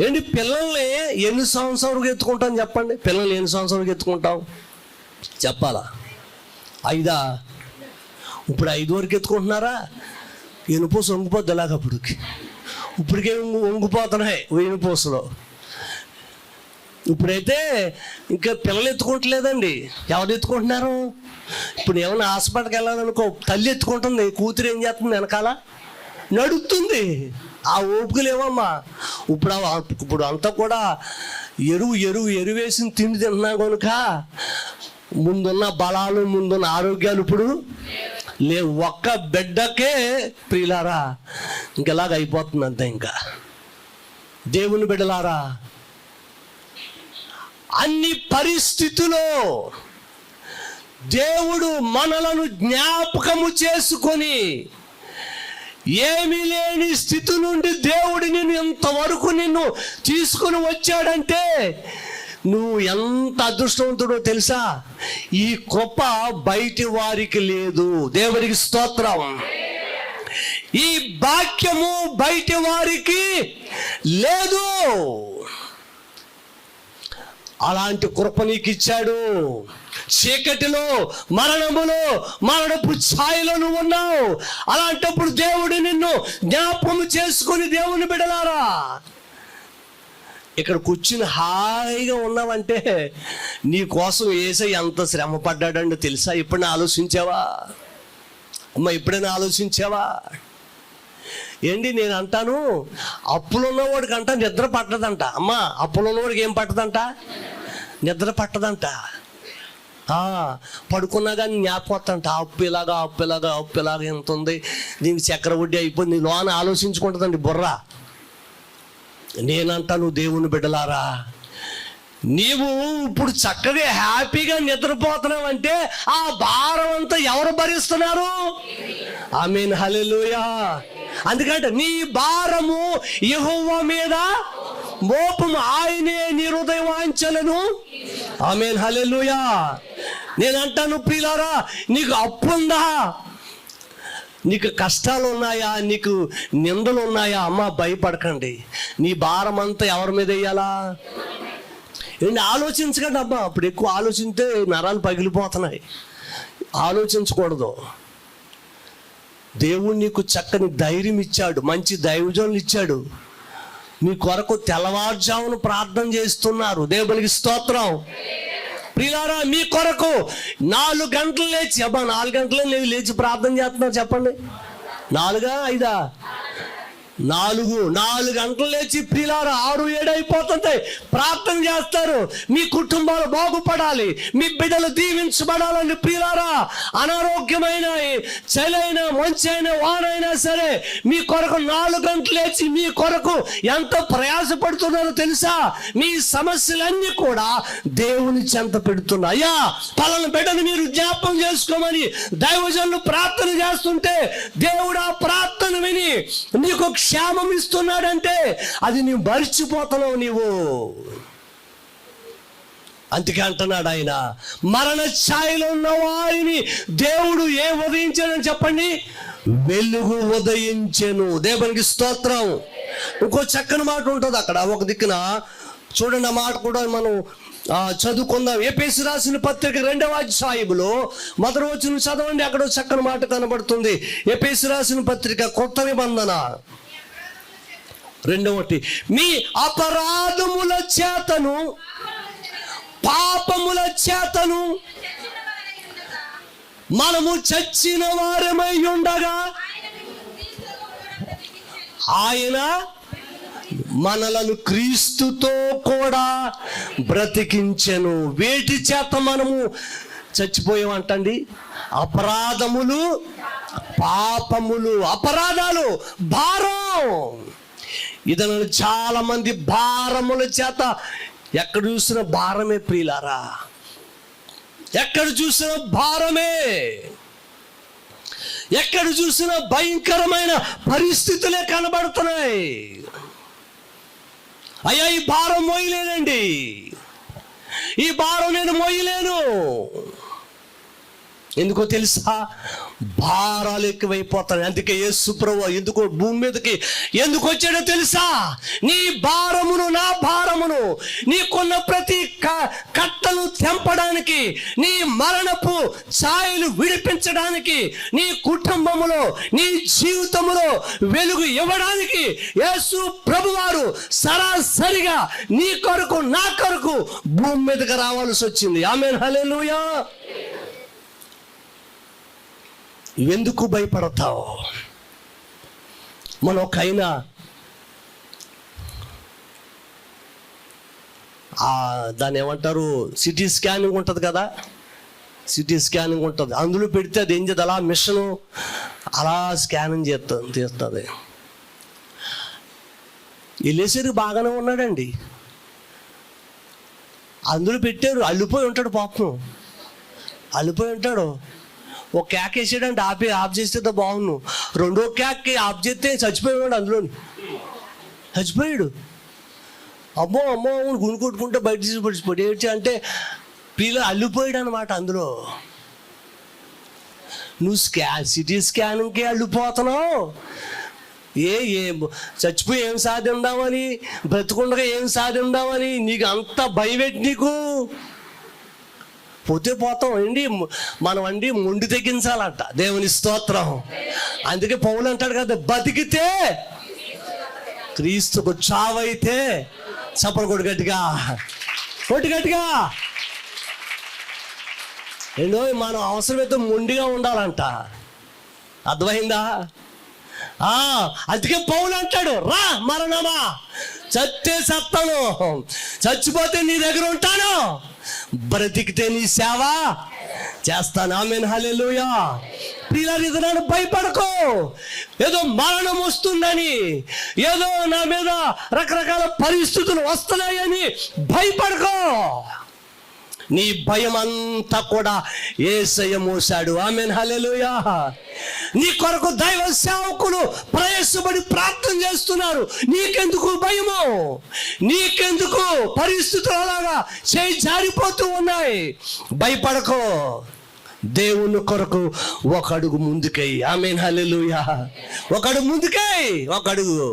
ఏంటి పిల్లల్ని ఎన్ని సంవత్సరాలకు ఎత్తుకుంటాం చెప్పండి? పిల్లల్ని ఎన్ని సంవత్సరాలకు ఎత్తుకుంటాం చెప్పాలా? 5? ఇప్పుడు 5 వరకు ఎత్తుకుంటున్నారా? ఎనుపోసు వంగిపోద్ది ఎలాగప్పటికి. ఇప్పటికే వంగిపోతున్నాయి ఎనుపోసులో. ఇప్పుడైతే ఇంకా పిల్లలు ఎత్తుకుంటలేదండి. ఎవరు ఎత్తుకుంటున్నారు? ఇప్పుడు ఏమైనా హాస్పిటల్కి వెళ్ళాలనుకో, తల్లి ఎత్తుకుంటుంది, కూతురు ఏం చేస్తుంది? వెనకాల నడుస్తుంది. ఆ ఓపికలు ఏమమ్మా. ఇప్పుడు అంతా కూడా ఎరువేసిన తిండి తిన్నా కనుక ముందున్న బలాలు, ముందున్న ఆరోగ్యాలు ఇప్పుడు లేవు. ఒక్క బిడ్డకే ప్రియులారా ఇంకెలాగ అయిపోతుంది అంతే. ఇంకా దేవుని బిడ్డలారా, అన్ని పరిస్థితుల్లో దేవుడు మనలను జ్ఞాపకము చేసుకొని, ఏమీ లేని స్థితి నుండి దేవుడు నిన్ను ఇంతవరకు నిన్ను తీసుకుని వచ్చాడంటే నువ్వు ఎంత అదృష్టవంతుడో తెలుసా? ఈ కృప బయటి వారికి లేదు. దేవునికి స్తోత్రం. ఈ భాగ్యము బయటి వారికి లేదు. అలాంటి కృప నీకు ఇచ్చాడు. చీకటిలో, మరణములో, మరణపు ఛాయలో నువ్వు ఉన్నావు. అలాంటప్పుడు దేవుడు నిన్ను జ్ఞాపకం చేసుకుని, దేవుని బిడ్డలారా, ఇక్కడ కూర్చుని హాయిగా ఉన్నావంటే నీ కోసం యేసయ్య ఎంత శ్రమ పడ్డాడండి తెలుసా? ఎప్పుడైనా ఆలోచించావా అమ్మ? ఎప్పుడైనా ఆలోచించావా? ఏంటి నేను అంటాను, అప్పులు ఉన్నవాడికి అంట నిద్ర పట్టదంట. అమ్మ, అప్పులు ఉన్నవాడికి ఏం పట్టదంట? నిద్ర పట్టదంట. పడుకున్నా కానీ జ్ఞాపకం అప్పు ఇలాగా ఎంత ఉంది, దీనికి చక్ర వడ్డీ అయిపోయింది, లోన ఆలోచించుకుంటుందండి బుర్ర. నేనంటాను దేవుని బిడ్డలారా, నీవు ఇప్పుడు చక్కగా హ్యాపీగా నిద్రపోతున్నావంటే ఆ భారం అంతా ఎవరు భరిస్తున్నారు? ఆమేన్, హల్లెలూయా. అందుకంటే నీ భారము యెహోవా మీద మోపము, ఆయనే నీ హృదయ వాంఛలను. ఆమేన్, హల్లెలూయా. నేను అంటాను ప్రియులారా, నీకు అప్పు ఉందా? నీకు కష్టాలు ఉన్నాయా? నీకు నిందలు ఉన్నాయా? అమ్మ, భయపడకండి. నీ భారం అంతా ఎవరి మీద వేయాలా? ఏంటి ఆలోచించకండి అబ్బా. అప్పుడు ఎక్కువ ఆలోచిస్తే నరాలు పగిలిపోతున్నాయి. ఆలోచించకూడదు. దేవుడు నీకు చక్కని ధైర్యం ఇచ్చాడు, మంచి దైవజనులు ఇచ్చాడు. మీ కొరకు తెల్లవారుజామున ప్రార్థన చేస్తున్నారు. దేవునికి స్తోత్రం. ప్రియులారా, మీ కొరకు 4 గంటలు లేచి, అబ్బా 4 గంటలే లేచి ప్రార్థన చేస్తున్నారు చెప్పండి. 4 5 4 గంటలు లేచి ప్రియులారా 6 7 అయిపోతుంది ప్రార్థన చేస్తారు. మీ కుటుంబాలు బాగుపడాలి, మీ బిడ్డలు దీవించబడాలని ప్రియులారా. అనారోగ్యమైన, చలైన, మంచైన, వానైనా సరే మీ కొరకు 4 గంటలు లేచి మీ కొరకు ఎంత ప్రయాసపడుతున్నారో తెలుసా? మీ సమస్యలన్నీ కూడా దేవుని చెంత పెడుతున్నా. అయ్యా, పలానా బిడ్డను మీరు జ్ఞాపకం చేసుకోమని దైవజనులు ప్రార్థన చేస్తుంటే దేవుడు ఆ ప్రార్థన విని నీకు క్షేమం ఇస్తున్నాడంటే అది నీవు మర్చిపోతున్నావు నీవు. అందుకే అంటున్నాడు ఆయన, మరణ ఛాయలో ఉన్న వారిని దేవుడు ఏ ఉదయించాడని చెప్పండి? వెలుగు ఉదయించెను. దేవునికి స్తోత్రం. ఇంకో చక్కని మాట ఉంటుంది అక్కడ ఒక దిక్కున. చూడండి, ఆ మాట కూడా మనం చదువుకుందాం. ఎఫెసీ రాసిన పత్రిక 2వ అధ్యాయములో మొదటి వచనం చదవండి. అక్కడ చక్కని మాట కనబడుతుంది. ఎఫెసీ రాసిన పత్రిక, కొత్త నిబంధన రెండవటి, మీ అపరాధముల చేతను పాపముల చేతను మనము చచ్చిన వారమై ఉండగా ఆయన మనలను క్రీస్తుతో కూడా బ్రతికించెను. వేటి చేత మనము చచ్చిపోయామంటండి? అపరాధములు, పాపములు. అపరాధాలు భారం. ఇదను చాలా మంది భారముల చేత ఎక్కడ చూసిన భారమే ప్రియులారా, ఎక్కడ చూసిన భారమే, ఎక్కడ చూసిన భయంకరమైన పరిస్థితులే కనబడుతున్నాయి. అయ్యా ఈ భారం మోయలేనండి, ఈ భారం నేను మోయలేను. ఎందుకో తెలుసా? భారాలు ఎక్కువైపోతాయి. అందుకే యేసు ప్రభువు ఎందుకో భూమి మీదకి ఎందుకు వచ్చాడో తెలుసా? నీ భారమును, నా భారమును, నీకున్న ప్రతి కట్టలు తెంపడానికి, నీ మరణపు ఛాయలు విడిపించడానికి, నీ కుటుంబములో, నీ జీవితములో వెలుగు ఇవ్వడానికి యేసు ప్రభువారు సరాసరిగా నీ కొరకు, నా కొరకు భూమి మీదకి రావాల్సి వచ్చింది. ఆమేన్, హల్లెలూయా. ఎందుకు భయపడతావు? మనం ఒకైనా దాన్ని ఏమంటారు, సిటీ స్కానింగ్ ఉంటుంది కదా, సిటీ స్కానింగ్ ఉంటుంది. అందులో పెడితే అది ఏం చేద్దాం, అలా మిషను అలా స్కానింగ్ తీస్తుంది. వెళ్ళేసరికి బాగానే ఉన్నాడండి, అందులో పెట్టారు, అల్లిపోయి ఉంటాడు పాపం, అల్లిపోయి ఉంటాడు. ఒక క్యాక్ వేసాడంటే ఆఫ్ చేస్తే బాగుండు, రెండో క్యాక్ ఆఫ్ చేస్తే చచ్చిపోయాడు, అందులోని చచ్చిపోయాడు. అమ్మో అమ్మో గుండు కొట్టుకుంటే బయట తీసి ఏడ్చి అంటే పిల్ల అల్లిపోయాడు అనమాట. అందులో నువ్వు సిటీ స్కానింగ్కి అల్లిపోతున్నావు. ఏం చచ్చిపోయి ఏం సాధిందామని, బ్రతుకుండగా ఏం సాధిందామని నీకు అంత భయపెట్టి నీకు పోతే పోతాం అండి. మనం అండి మొండి తెగించాలంట. దేవుని స్తోత్రం. అందుకే పౌలు అంటాడు కదా, బతికితే క్రీస్తుకు, చావైతే చప్పలు కొట్టు గట్టిగా, కొట్టు గట్టిగా. ఏంటో మనం అవసరమైతే మొండిగా ఉండాలంట. అర్థమైందా? అందుకే పౌలు అంటాడు, రా మరణమా, చస్తే చస్తాను, చచ్చిపోతే నీ దగ్గర ఉంటాను, బ్రతికితే నీ సేవ చేస్తాను. ఆమేన్, హల్లెలూయా. ప్రియులారా, భయపడకో. ఏదో మరణం వస్తుందని, ఏదో నా మీద రకరకాల పరిస్థితులు వస్తున్నాయని భయపడకో. నీ భయం అంతా కూడా యేసయ్య మోసాడు. ఆమేన్, హల్లెలూయా. నీ కొరకు దైవ సేవకులు ప్రయాసపడి ప్రార్థన చేస్తున్నారు. నీకెందుకు భయము? నీకెందుకు పరిస్థితులు అలాగా చేయి జారిపోతూ ఉన్నాయి? భయపడకో. దేవుని కొరకు ఒక అడుగు ముందుకై. ఆమేన్, హల్లెలూయా. ఒక అడుగు ముందుకై, ఒక అడుగు.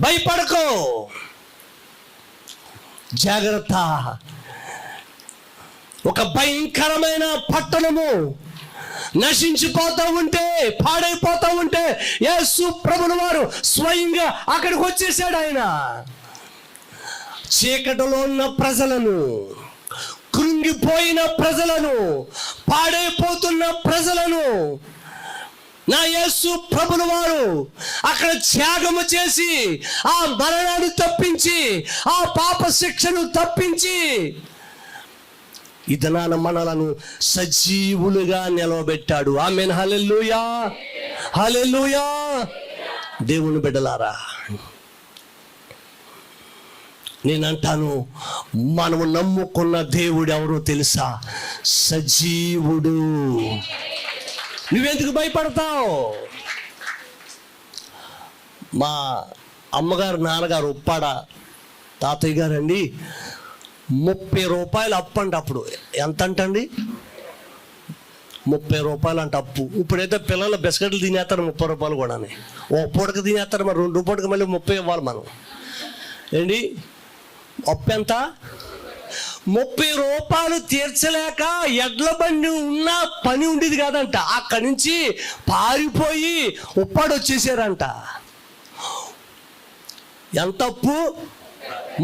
భయపడకో. జాగ్రత్త. ఒక భయంకరమైన పట్టణము నశించిపోతూ ఉంటే, పాడైపోతూ ఉంటే యేసు ప్రభుల వారు స్వయంగా అక్కడికి వచ్చేసాడు. ఆయన చీకటిలో ఉన్న ప్రజలను, కృంగిపోయిన ప్రజలను, పాడైపోతున్న ప్రజలను నా యేసు ప్రభుల వారు అక్కడ త్యాగము చేసి ఆ మరణాన్ని తప్పించి, ఆ పాప శిక్షను తప్పించి ఇదనాన మనలను సజీవులుగా నిలవబెట్టాడు. ఆమేన్, హల్లెలూయా, హల్లెలూయా. దేవుని బిడ్డలారా, నేనంటాను, మనము నమ్ముకున్న దేవుడు ఎవరో తెలుసా? సజీవుడు. నువ్వెందుకు భయపడతావు? మా అమ్మగారు, నాన్నగారు ఉప్పాడ తాతయ్య గారండి 30 రూపాయలు అప్పు అంట. అప్పుడు ఎంత అంటండి? 30 రూపాయలు అంట అప్పు. ఇప్పుడైతే పిల్లలు బిస్కెట్లు తినేస్తారు 30 రూపాయలు కూడా. ఓ పూటకు తినేస్తారు, మరి 2 పూటకి మళ్ళీ 30 ఇవ్వాలి మనం. ఏంటి అప్పు ఎంత? 30 రూపాయలు తీర్చలేక ఎడ్ల బండి ఉన్న పని ఉండేది కాదంట. అక్కడి నుంచి పారిపోయి ఉప్పాడు వచ్చేసారంట. ఎంత అప్పు?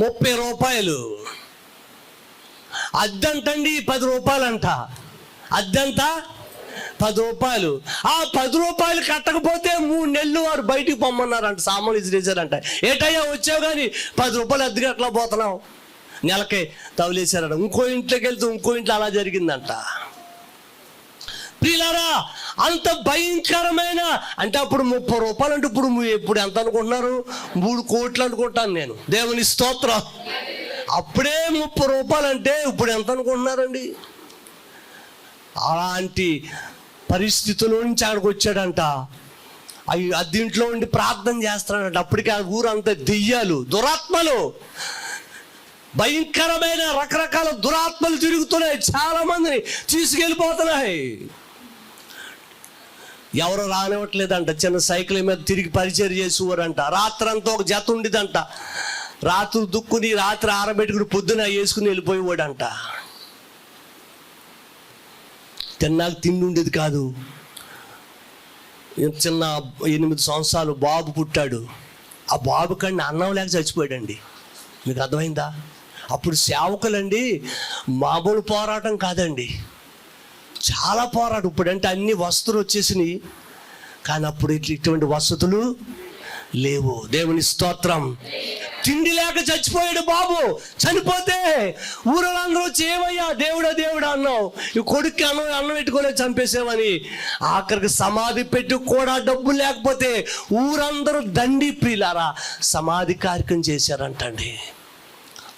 30 రూపాయలు. అద్దంటండి 10 రూపాయలంట. అద్దంట 10 రూపాయలు. ఆ 10 రూపాయలు కట్టకపోతే 3 నెలలు వారు బయటికి పొమ్మన్నారంట. సామాన్లు ఇసిరేశారంట. ఏటయ్యా వచ్చావు కానీ 10 రూపాయలు అద్దెకి ఎట్లా పోతున్నావు? నెలకే తవలేశారంట. ఇంకో ఇంట్లోకి వెళ్తూ ఇంకో ఇంట్లో అలా జరిగిందంట. ప్రియులారా, అంత భయంకరమైన, అంటే అప్పుడు 30 రూపాయలు అంటే ఇప్పుడు ఎంత అనుకుంటున్నారు? 3 కోట్లు అనుకుంటాను నేను. దేవుని స్తోత్రం. అప్పుడే 30 రూపాయలు అంటే ఇప్పుడు ఎంత అనుకుంటున్నారండి? అలాంటి పరిస్థితుల నుంచి అక్కడికి వచ్చాడంట. అవి అద్దీంట్లో ఉండి ప్రార్థన చేస్తాడంట. అప్పటికి ఆ ఊరంతా దెయ్యాలు, దురాత్మలు, భయంకరమైన రకరకాల దురాత్మలు తిరుగుతున్నాయి. చాలా మందిని తీసుకెళ్ళిపోతున్నాయి. ఎవరు రానివ్వట్లేదంట. చిన్న సైకిల్ మీద తిరిగి పరిచయం చేసేవారంట. రాత్రంతా ఒక జత ఉండిదంట. రాత్రి దుక్కుని రాత్రి ఆరబెట్టుకుని పొద్దున వేసుకుని వెళ్ళిపోయేవాడంట. తిన్నాక తిండి ఉండేది కాదు. చిన్న 8 సంవత్సరాలు బాబు పుట్టాడు. ఆ బాబు కన్నా అన్నం లేక చచ్చిపోయాడండి. మీకు అర్థమైందా? అప్పుడు సేవకులండి మామూలు పోరాటం కాదండి, చాలా పోరాటం. ఇప్పుడంటే అన్ని వస్తువులు వచ్చేసినాయి, కానీ అప్పుడు ఇటువంటి వసతులు లేవు. దేవుని స్తోత్రం. తిండి లేక చచ్చిపోయాడు బాబు. చనిపోతే ఊరందరూ వచ్చి ఏమయ్యా దేవుడా దేవుడా అన్నావు, ఈ కొడుక్కి అన్నం పెట్టుకోలే చంపేసామని. ఆఖరికి సమాధి పెట్టి కూడా డబ్బు లేకపోతే ఊరందరూ దండి ప్రియులారా సమాధి కార్యక్రమం చేశారంటండి.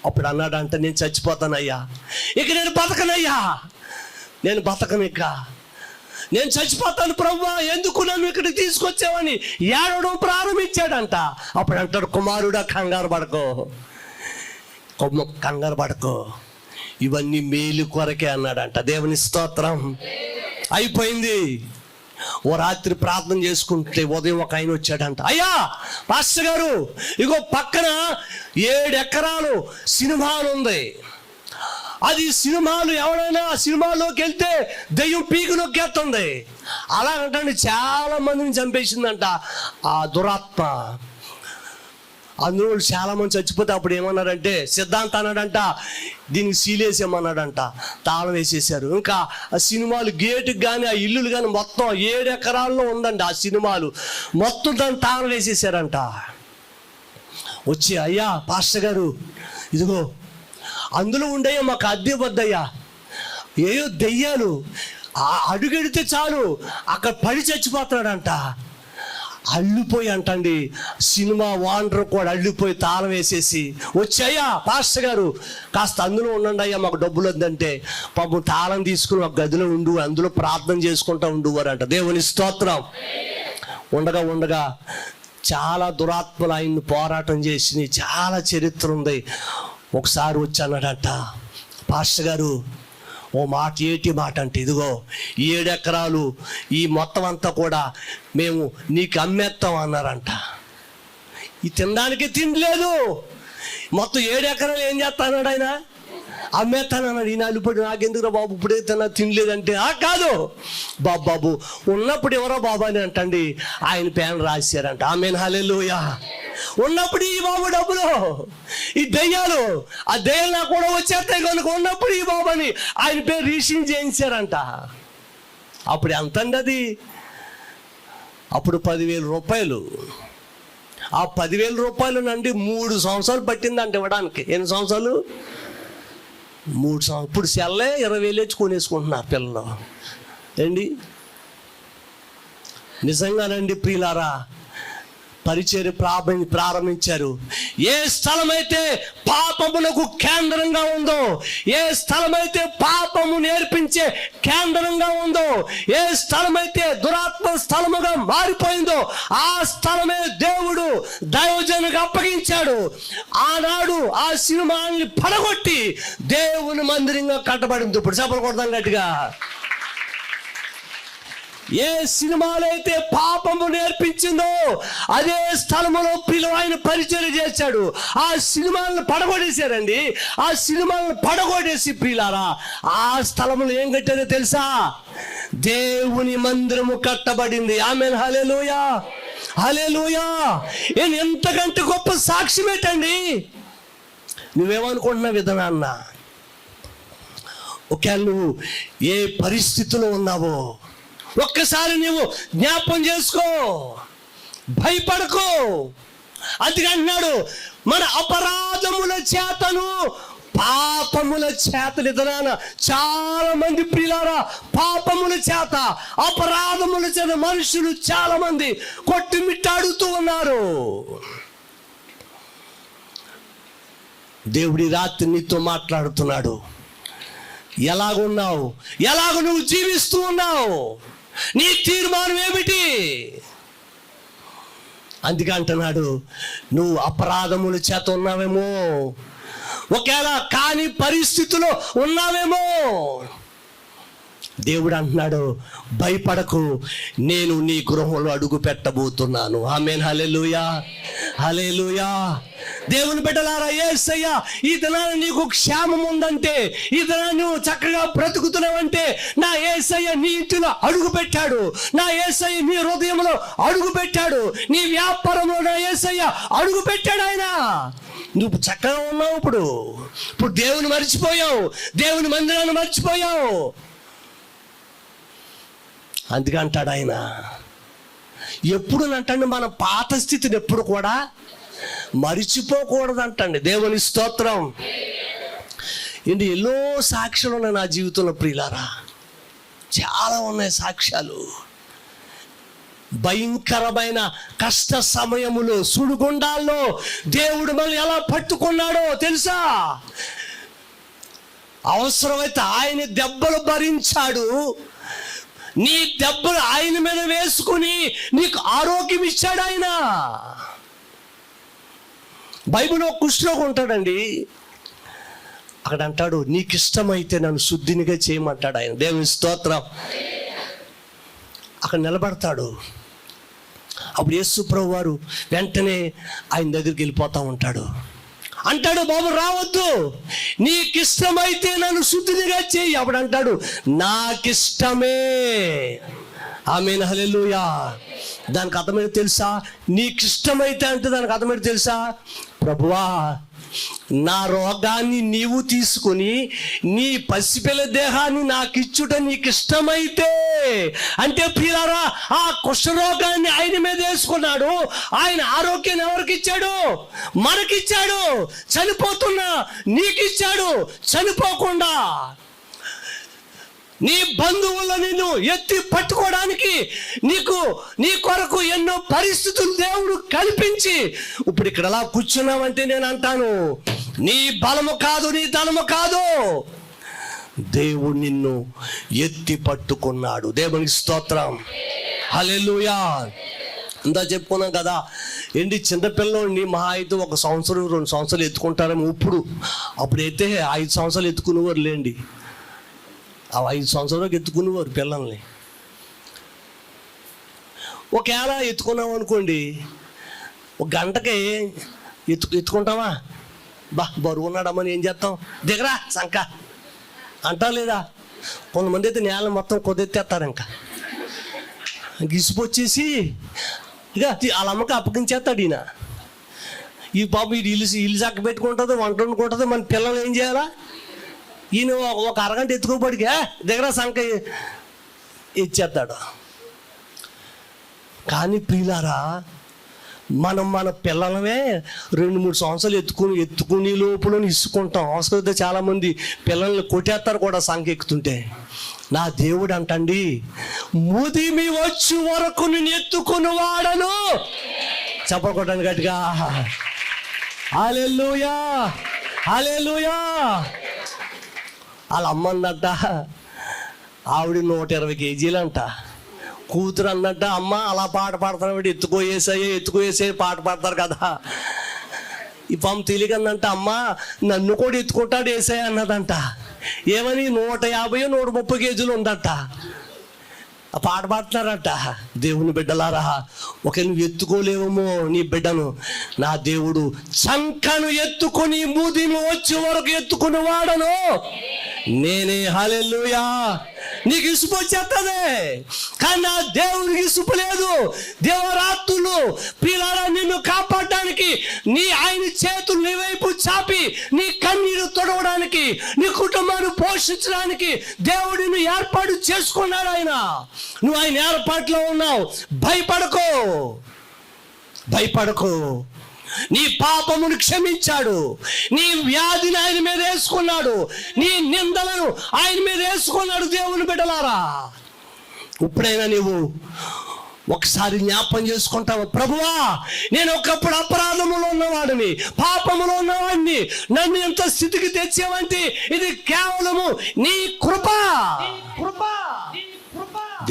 అప్పుడు అన్నాడంట, నేను చచ్చిపోతానయ్యా, ఇక నేను బతకనయ్యా, నేను బతకనిక, నేను చచ్చిపోతాను ప్రభువా, ఎందుకు నన్ను ఇక్కడికి తీసుకొచ్చావని ఏడవడం ప్రారంభించాడంట. అప్పుడు అంటాడు, కుమారుడా కంగారు పడకో, ఇవన్నీ మేలు కొరకే అన్నాడంట. దేవుని స్తోత్రం. అయిపోయింది. ఓ రాత్రి ప్రార్థన చేసుకుంటే ఉదయం ఒక ఆయన వచ్చాడంట. అయ్యా పాస్టర్ గారు, ఇగో పక్కన 7 ఎకరాలు సినిమాలు ఉంది. అది సినిమాలు, ఎవరైనా సినిమాలోకి వెళ్తే దెయ్యం పీకు నొక్కేస్తుంది. అలా అంటే చాలా మందిని చంపేసిందంట ఆ దురాత్మ. అందులో చాలా మంది చచ్చిపోతే అప్పుడు ఏమన్నారంటే, సిద్ధాంత అన్నాడంట, దీనికి సీలేసేమన్నాడంట. తాళం వేసేసారు. ఇంకా ఆ సినిమాలు గేటుకి కానీ ఆ ఇల్లులు కానీ మొత్తం 7 ఎకరాల్లో ఉందండి ఆ సినిమాలు. మొత్తం దాన్ని తాళం వేసేసారంట. వచ్చి, అయ్యా పాస్టర్ గారు, ఇదిగో అందులో ఉండయ్యా, మాకు అద్దె వద్దయ్యా, ఏయో దెయ్యాలు అడుగెడితే చాలు అక్కడ పడి చచ్చిపోతాడంట. అల్లిపోయి అంటండి సినిమా ఓనర్ కూడా అల్లిపోయి తాళం వేసేసి వచ్చాయా పాస్టర్ గారు, కాస్త అందులో ఉండండి అయ్యా, మాకు డబ్బులు వద్దంటే పాపం తాళం తీసుకుని ఒక గదిలో ఉండు, అందులో ప్రార్థన చేసుకుంటా ఉండువారంట. దేవుని స్తోత్రం. ఉండగా చాలా దురాత్మలు ఆయన్ని పోరాటం చేసి చాలా చరిత్ర ఉంది. ఒకసారి వచ్చి అన్నాడట, పాస్టర్ గారు ఓ మాట, ఏటి మాట అంటే, ఇదిగో 7 ఎకరాలు ఈ మొత్తం అంతా కూడా మేము నీకు అమ్మేస్తాం అన్నారంట. ఈ తినడానికి తిండి లేదు, మొత్తం 7 ఎకరాలు ఏం చేస్తాడు ఆయన, అమ్మేస్తానన్నాడు. ఈయన అల్లిపోయి, నాకెందుకురా బాబు ఇప్పుడే తినలేదంటే, కాదు బాబు ఉన్నప్పుడు ఎవరో బాబు అని అంటండి. ఆయన పేరు రాశారంట. ఆమేన్ హల్లెలూయా. ఉన్నప్పుడు ఈ బాబు డబ్బులు, ఈ దెయ్యాలు, ఆ దెయ్యాలు కూడా వచ్చేస్తాయి కనుక ఉన్నప్పుడు ఈ బాబు అని ఆయన పేరు రిజిస్ట్రేషన్ చేయించారంట. అప్పుడు ఎంత అండి అది? అప్పుడు 10,000 రూపాయలు. ఆ 10,000 రూపాయలు నండి 3 సంవత్సరాలు పట్టిందంట ఇవ్వడానికి. ఎన్ని సంవత్సరాలు? 3 సంవత్సరాలు. ఇప్పుడు సెల్లే 20,000 వచ్చి కొనేసుకుంటున్నారు పిల్లలు ఏండి. నిజంగానండి ప్రియులారా, పరిచర్య ప్రారంభించారు. ఏ స్థలమైతే పాపమునకు కేంద్రంగా ఉందో, ఏ స్థలమైతే పాపము నేర్పించే కేంద్రంగా ఉందో, ఏ స్థలమైతే దురాత్మ స్థలముగా మారిపోయిందో ఆ స్థలమే దేవుడు దైవజనునికి అప్పగించాడు. ఆనాడు ఆ సినిమాని పడగొట్టి దేవుని మందిరంగా కట్టబడింది. ఇప్పుడు చెప్పలు కొడదాం గట్టిగా. ఏ సినిమాలో అయితే పాపము నేర్పించిందో అదే స్థలములో పిల్లవాయిని పరిచయం చేశాడు. ఆ సినిమాలను పడగొట్టేశారండి. ఆ సినిమాలను పడగొట్టేసి ప్రియులారా ఆ స్థలములో ఏం కట్టారో తెలుసా? దేవుని మందిరము కట్టబడింది. ఆమేన్ హల్లెలూయా. హల్లెలూయా. ఎంతకంటే గొప్ప సాక్ష్యం ఏంటండి? నువ్వేమనుకుంటున్నావు విధనాన్న? ఒకవేళ నువ్వు ఏ పరిస్థితిలో ఉన్నావో ఒక్కసారి నువ్వు జ్ఞాపం చేసుకో, భయపడకు. అందుకంటున్నాడు, మన అపరాధముల చేతను పాపముల చేత. నిద్రాన చాలా మంది ప్రియులారా, పాపముల చేత, అపరాధముల చేత మనుషులు చాలా మంది కొట్టుమిట్టాడుతూ ఉన్నారు. దేవుడి రాత్రి నీతో మాట్లాడుతున్నాడు. ఎలాగున్నావు? ఎలాగ నువ్వు జీవిస్తూ ఉన్నావు? నీ తీర్మానం ఏమిటి? అందుకే అంటున్నాడు, నువ్వు అపరాధముల చేత ఉన్నావేమో, ఒకవేళ కాని పరిస్థితిలో ఉన్నావేమో. దేవుడు అంటున్నాడు, భయపడకు, నేను నీ గృహంలో అడుగు పెట్టబోతున్నాను. ఆమేన్. హల్లెలూయా, హల్లెలూయా. దేవుని బిడ్డలారా, యేసయ్య ఈ దినాన నీకు క్షేమం ఉందంటే, ఈ దినాన్ని నువ్వు చక్కగా బ్రతుకుతున్నావంటే, నా యేసయ్య నీ ఇంటిలో అడుగు పెట్టాడు. నా యేసయ్య నీ హృదయంలో అడుగు పెట్టాడు. నీ వ్యాపారంలో నా యేసయ్య అడుగు పెట్టాడు. ఆయన నువ్వు చక్కగా ఉన్నావు. ఇప్పుడు దేవుని మర్చిపోయావు, దేవుని మందిరాన్ని మర్చిపోయావు. అందుకే అంటాడు ఆయన, ఎప్పుడు అంటండి మన పాత స్థితిని ఎప్పుడు కూడా మరిచిపోకూడదు అంటండి. దేవుని స్తోత్రం. ఏంటి, ఎన్నో సాక్ష్యాలు ఉన్నాయి నా జీవితంలో ప్రియులారా, చాలా ఉన్నాయి సాక్ష్యాలు. భయంకరమైన కష్ట సమయములు, సుడిగుండాల్లో దేవుడు మనల్ని ఎలా పట్టుకున్నాడో తెలుసా? అవసరమైతే ఆయన దెబ్బలు భరించాడు. నీ దెబ్బలు ఆయన మీద వేసుకుని నీకు ఆరోగ్యం ఇచ్చాడు ఆయన. బైబిల్లో కుష్ఠరోగి ఉంటాడండి, అక్కడ అంటాడు, నీకు ఇష్టమైతే నన్ను శుద్ధినిగా చేయమంటాడు ఆయన. దేవుని స్తోత్రం. అక్కడ నిలబడతాడు. అప్పుడు యేసు ప్రభువు వారు వెంటనే ఆయన దగ్గరికి వెళ్ళిపోతూ ఉంటాడు. అంటాడు, బాబు రావద్దు, నీకిష్టమైతే నన్ను శుద్ధినిగా చేయి. అప్పుడు అంటాడు, నాకిష్టమే. ఆమేన్. హల్లెలూయా. దానికి అర్థమైతే తెలుసా? నీకిష్టమైతే అంటే దానికి అర్థమైతే తెలుసా? ప్రభువా, నా రోగాన్ని నీవు తీసుకుని నీ పసిపిల్ల దేహాన్ని నాకు ఇచ్చుట నీకు ఇష్టమైతే. అంటే ప్రియులారా, ఆ కుష్ఠరోగాన్ని ఆయన మీద వేసుకున్నాడు. ఆయన ఆరోగ్యాన్ని ఎవరికి ఇచ్చాడు? మనకిచ్చాడు. చనిపోతున్నా నీకిచ్చాడు, చనిపోకుండా. నీ బంధువులను నిన్ను ఎత్తి పట్టుకోవడానికి నీ కొరకు ఎన్నో పరిస్థితులు దేవుడు కల్పించి ఇప్పుడు ఇక్కడ అలా కూర్చున్నావంటే నేను అంటాను, నీ బలము కాదు, నీ ధనము కాదు, దేవుడు నిన్ను ఎత్తి పట్టుకున్నాడు. దేవునికి స్తోత్రం. హల్లెలూయా. అంతా చెప్పుకున్నాం కదా. ఏంటి, చిన్నపిల్లోడిని మహా అయితే 1 సంవత్సరం 2 సంవత్సరాలు ఎత్తుకుంటారేమో. అప్పుడైతే 5 సంవత్సరాలు ఎత్తుకునేవారు లేండి. ఆ 5 సంవత్సరాలకు ఎత్తుకునేవారు పిల్లల్ని. ఒకవేళ ఎత్తుకున్నాం అనుకోండి, 1 గంటకి ఎత్తుకుంటావా? బరువు ఉన్నాడమ్మని ఏం చేస్తాం? దిగరా సంక అంటా లేదా? కొంతమంది అయితే నేల మొత్తం కొద్దెత్తేస్తారు. ఇంకా గిసిపొచ్చేసి ఇక వాళ్ళ అమ్మకి అప్పగించేస్తాడు ఈయన. ఈ పాపం ఇల్లు చక్క పెట్టుకుంటుంది, వంట వండుకుంటుంది. మన పిల్లలు ఏం చేయాలా? ఈయన 1 అరగంట ఎత్తుకోబడిగా దగ్గర సంక ఇచ్చేస్తాడు. కానీ ప్రియులారా, మన పిల్లలమే 2-3 సంవత్సరాలు ఎత్తుకుని లోపల ఇసుకుంటాం. అవసరమైతే చాలామంది పిల్లల్ని కొట్టేస్తారు కూడా సంక ఎక్కుతుంటే. నా దేవుడు అంటండి, ముదిమి వచ్చి వరకు నేను ఎత్తుకుని వాడను. చెప్పకూడదు గట్టిగా. హల్లెలూయా, హల్లెలూయా. వాళ్ళ అమ్మ అన్నట్ట, ఆవిడ 120 కేజీలంట. కూతురు అన్నట్ట, అమ్మ అలా పాట పాడతాడు, ఎత్తుకోయేసాయి పాట పాడతారు కదా. ఈ పంపు తెలియకందంట, అమ్మ నన్ను కూడా ఎత్తుకుంటాడు ఏసాయి అన్నదంట. ఏమని 150-130 కేజీలు ఉందట. ఆ పాట పాడుతున్నారట. దేవుని బిడ్డలారా, నువ్వు ఎత్తుకోలేవేమో నీ బిడ్డను. నా దేవుడు చంకను ఎత్తుకొని ముదిమి వచ్చే వరకు ఎత్తుకుని వాడను. నేనే. హల్లెలూయా. నీకు ఇసుపు వచ్చేస్తుంది, కానీ నా దేవునికి ఇసుపు లేదు. దేవరాత్రులు ప్రియులారా నిన్ను కాపాడడానికి ఆయన చేతులు నీ వైపు చాపి నీ కన్నీరు తొడవడానికి, నీ కుటుంబాన్ని పోషించడానికి దేవుడిని ఏర్పాటు చేసుకున్నాడు ఆయన. నువ్వు ఆయన ఏర్పాటులో ఉన్నావు. భయపడకు. నీ పాపమును క్షమించాడు, నీ వ్యాధిని ఆయన మీద వేసుకున్నాడు, నీ నిందలను ఆయన మీద వేసుకున్నాడు. దేవుని బిడ్డలారా, ఇప్పుడైనా నీవు ఒకసారి జ్ఞాపం చేసుకుంటావు, ప్రభువా నేను ఒకప్పుడు అపరాధములో ఉన్నవాడిని, పాపములో ఉన్నవాడిని, నన్ను ఎంత స్థితికి తెచ్చేవంటే ఇది కేవలము నీ కృప.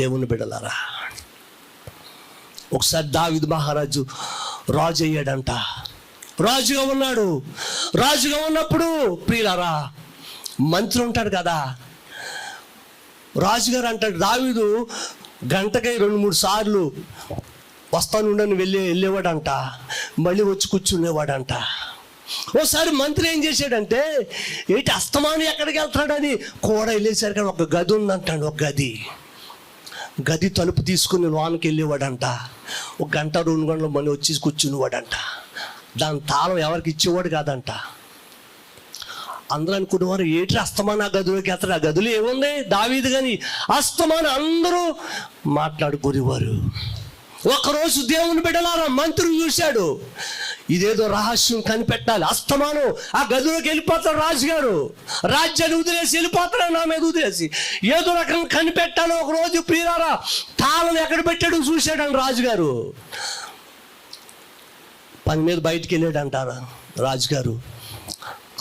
దేవుని బిడ్డలారా, ఒకసారి దావీదు మహారాజు రాజు అయ్యాడంట. రాజుగా ఉన్నాడు. రాజుగా ఉన్నప్పుడు ప్రియులారా మంత్రి ఉంటాడు కదా, రాజుగారు అంటాడు, దావీదు గంటకి 2-3 సార్లు వస్తానుండని వెళ్ళేవాడంట, మళ్ళీ వచ్చి కూర్చునేవాడంట. ఓసారి మంత్రి ఏం చేశాడంటే, ఏంటి అస్తమానం ఎక్కడికి వెళ్తాడని కూడా వెళ్ళేసరికి ఒక గది ఉందంటాడు. ఒక గది తలుపు తీసుకుని లోనికి వెళ్ళేవాడంట. 1 గంట 2 గంటలు మళ్ళీ వచ్చి కూర్చునేవాడంట. దాని తాళం ఎవరికి ఇచ్చేవాడు కాదంట. అందరూ అనుకునేవారు, ఏంటి అస్తమానం ఆ గదిలోకి వెళ్తాడు, ఆ గదిలో ఏముంది దావీదు కానీ అస్తమానం అందరూ మాట్లాడుకునేవారు. ఒకరోజు దేవుని బిడ్డలారా మంత్రి చూశాడు, ఇదేదో రహస్యం కనిపెట్టాలి. అస్తమానం ఆ గదిలోకి వెళ్ళిపోతాడు రాజుగారు, రాజ్యాన్ని వదిలేసి వెళ్ళిపోతాడు నా మీద వదిలేసి, ఏదో రకం కనిపెట్టాలి. ఒకరోజు ప్రియులారా తాళం ఎక్కడ పెట్టాడు చూశాడు రాజుగారు. పని మీద బయటికి వెళ్ళాడంటారా రాజుగారు.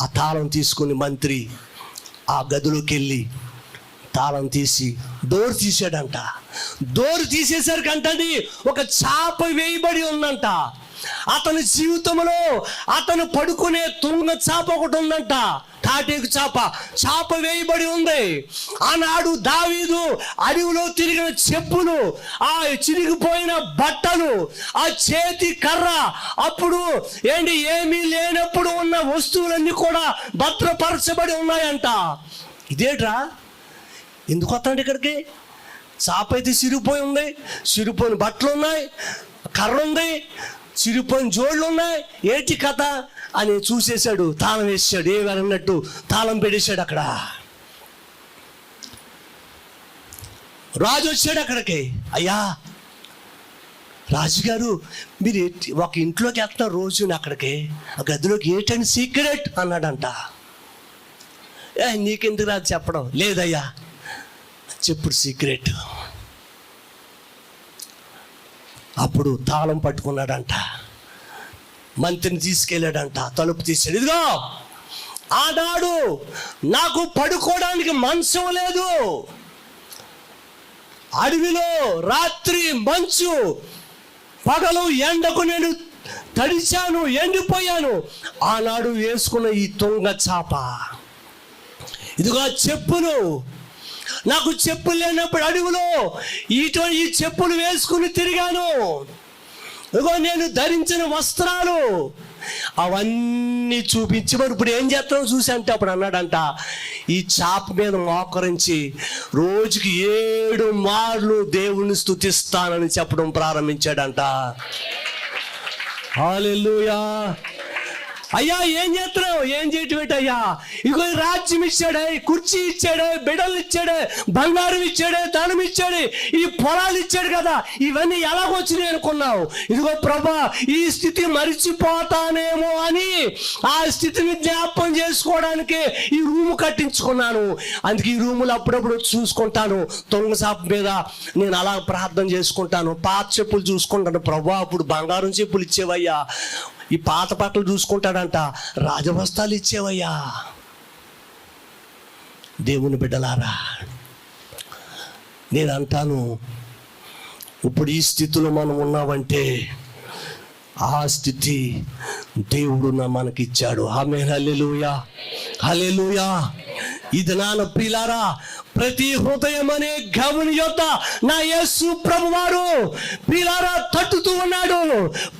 ఆ తాళం తీసుకుని మంత్రి ఆ గదిలోకి వెళ్ళి తాళం తీసి డోర్ తీసాడంట. డోర్ తీసేసరికి అంటది ఒక చాప వేయబడి ఉందంట. అతని జీవితంలో అతను పడుకునే తుంగ చాప ఒకటి ఉందంట, తాటేకు చాప వేయబడి ఉంది. ఆనాడు దావీదు అడవిలో తిరిగిన చెప్పులు, ఆ చిరిగిపోయిన బట్టలు, ఆ చేతి కర్ర, అప్పుడు ఏమీ లేనప్పుడు ఉన్న వస్తువులన్నీ కూడా భద్రపరచబడి ఉన్నాయంట. ఇదేట్రా ఎందుకు వస్తాడు ఇక్కడికి? చాప అయితే చిరిగిపోయి ఉంది, చిరిగిపోయిన బట్టలు ఉన్నాయి, కర్ర ఉంది, చిరిగిపోయిన జోళ్ళు ఉన్నాయి, ఏంటి కథ అని చూసేశాడు. తాళం వేసాడు, ఏమన్నట్టు తాళం పెట్టేశాడు. అక్కడ రాజు వచ్చాడు అక్కడికి. అయ్యా రాజుగారు, మీరు ఒక ఇంట్లోకి వెళ్తున్నారు రోజు, అక్కడికి ఆ గదిలోకి ఏంటంటే సీక్రెట్ అన్నాడంట. నీకెందుకు రాదు చెప్పడం? లేదయ్యా చెప్పుడు సీక్రెట్. అప్పుడు తాళం పట్టుకున్నాడంట, మంత్రిని తీసుకెళ్ళాడంట, తలుపు తీసాడు. ఇదిగో ఆనాడు నాకు పడుకోవడానికి మంచం లేదు, అడవిలో రాత్రి మంచు, పగలు ఎండకు నేను తడిచాను, ఎండిపోయాను. ఆనాడు వేసుకున్న ఈ తుంగ చాప, ఇదిగో చెప్పులు, నాకు చెప్పులు లేనప్పుడు అడవిలో ఈ చెప్పులు వేసుకుని తిరిగాను. ఇదిగో నేను ధరించిన వస్త్రాలు, అవన్నీ చూపించి మరి ఇప్పుడు ఏం చేస్తావు చూసి అంటే అప్పుడు అన్నాడంట, ఈ చాప మీద మోకరించి రోజుకి 7 మార్లు దేవుణ్ణి స్తుతిస్తానని చెప్పడం ప్రారంభించాడంట. హల్లెలూయా. అయ్యా ఏం చేస్తున్నావు? ఏం చేయటం అయ్యా? ఇగో రాజ్యం ఇచ్చాడే, కుర్చీ ఇచ్చాడే, బిడ్డలు ఇచ్చాడే, బంగారం ఇచ్చాడే, ధనం ఇచ్చాడు, ఈ పొలాలు ఇచ్చాడు కదా, ఇవన్నీ ఎలాగొచ్చినాయి అనుకున్నావు? ఇదిగో ప్రభా ఈ స్థితి మరిచిపోతానేమో అని ఆ స్థితిని జ్ఞాపకం చేసుకోవడానికి ఈ రూము కట్టించుకున్నాను. అందుకే ఈ రూములు అప్పుడప్పుడు చూసుకుంటాను, తొంగసాపు మీద నేను అలా ప్రార్థన చేసుకుంటాను, పాత చెప్పులు చూసుకుంటాను. ప్రభా అప్పుడు బంగారం చెప్పులు ఇచ్చేవయ్యా, ఈ పాత బట్టలు చూసుకుంటాడంట, రాజవస్త్రాలు ఇచ్చేవయ్యా. దేవుని బిడ్డలారా, నేను అంటాను, ఇప్పుడు ఈ స్థితిలో మనం ఉన్నామంటే ఆ స్థితి దేవుడు మనకిచ్చాడు. ఆమేన్. హల్లెలూయా, హల్లెలూయా. ఇది నాన్న ప్రియులారా, ప్రతి హృదయం అనే గవుని యొద్ద నా యేసు ప్రభువారు ప్రియులారా తట్టుతూ ఉన్నాడు.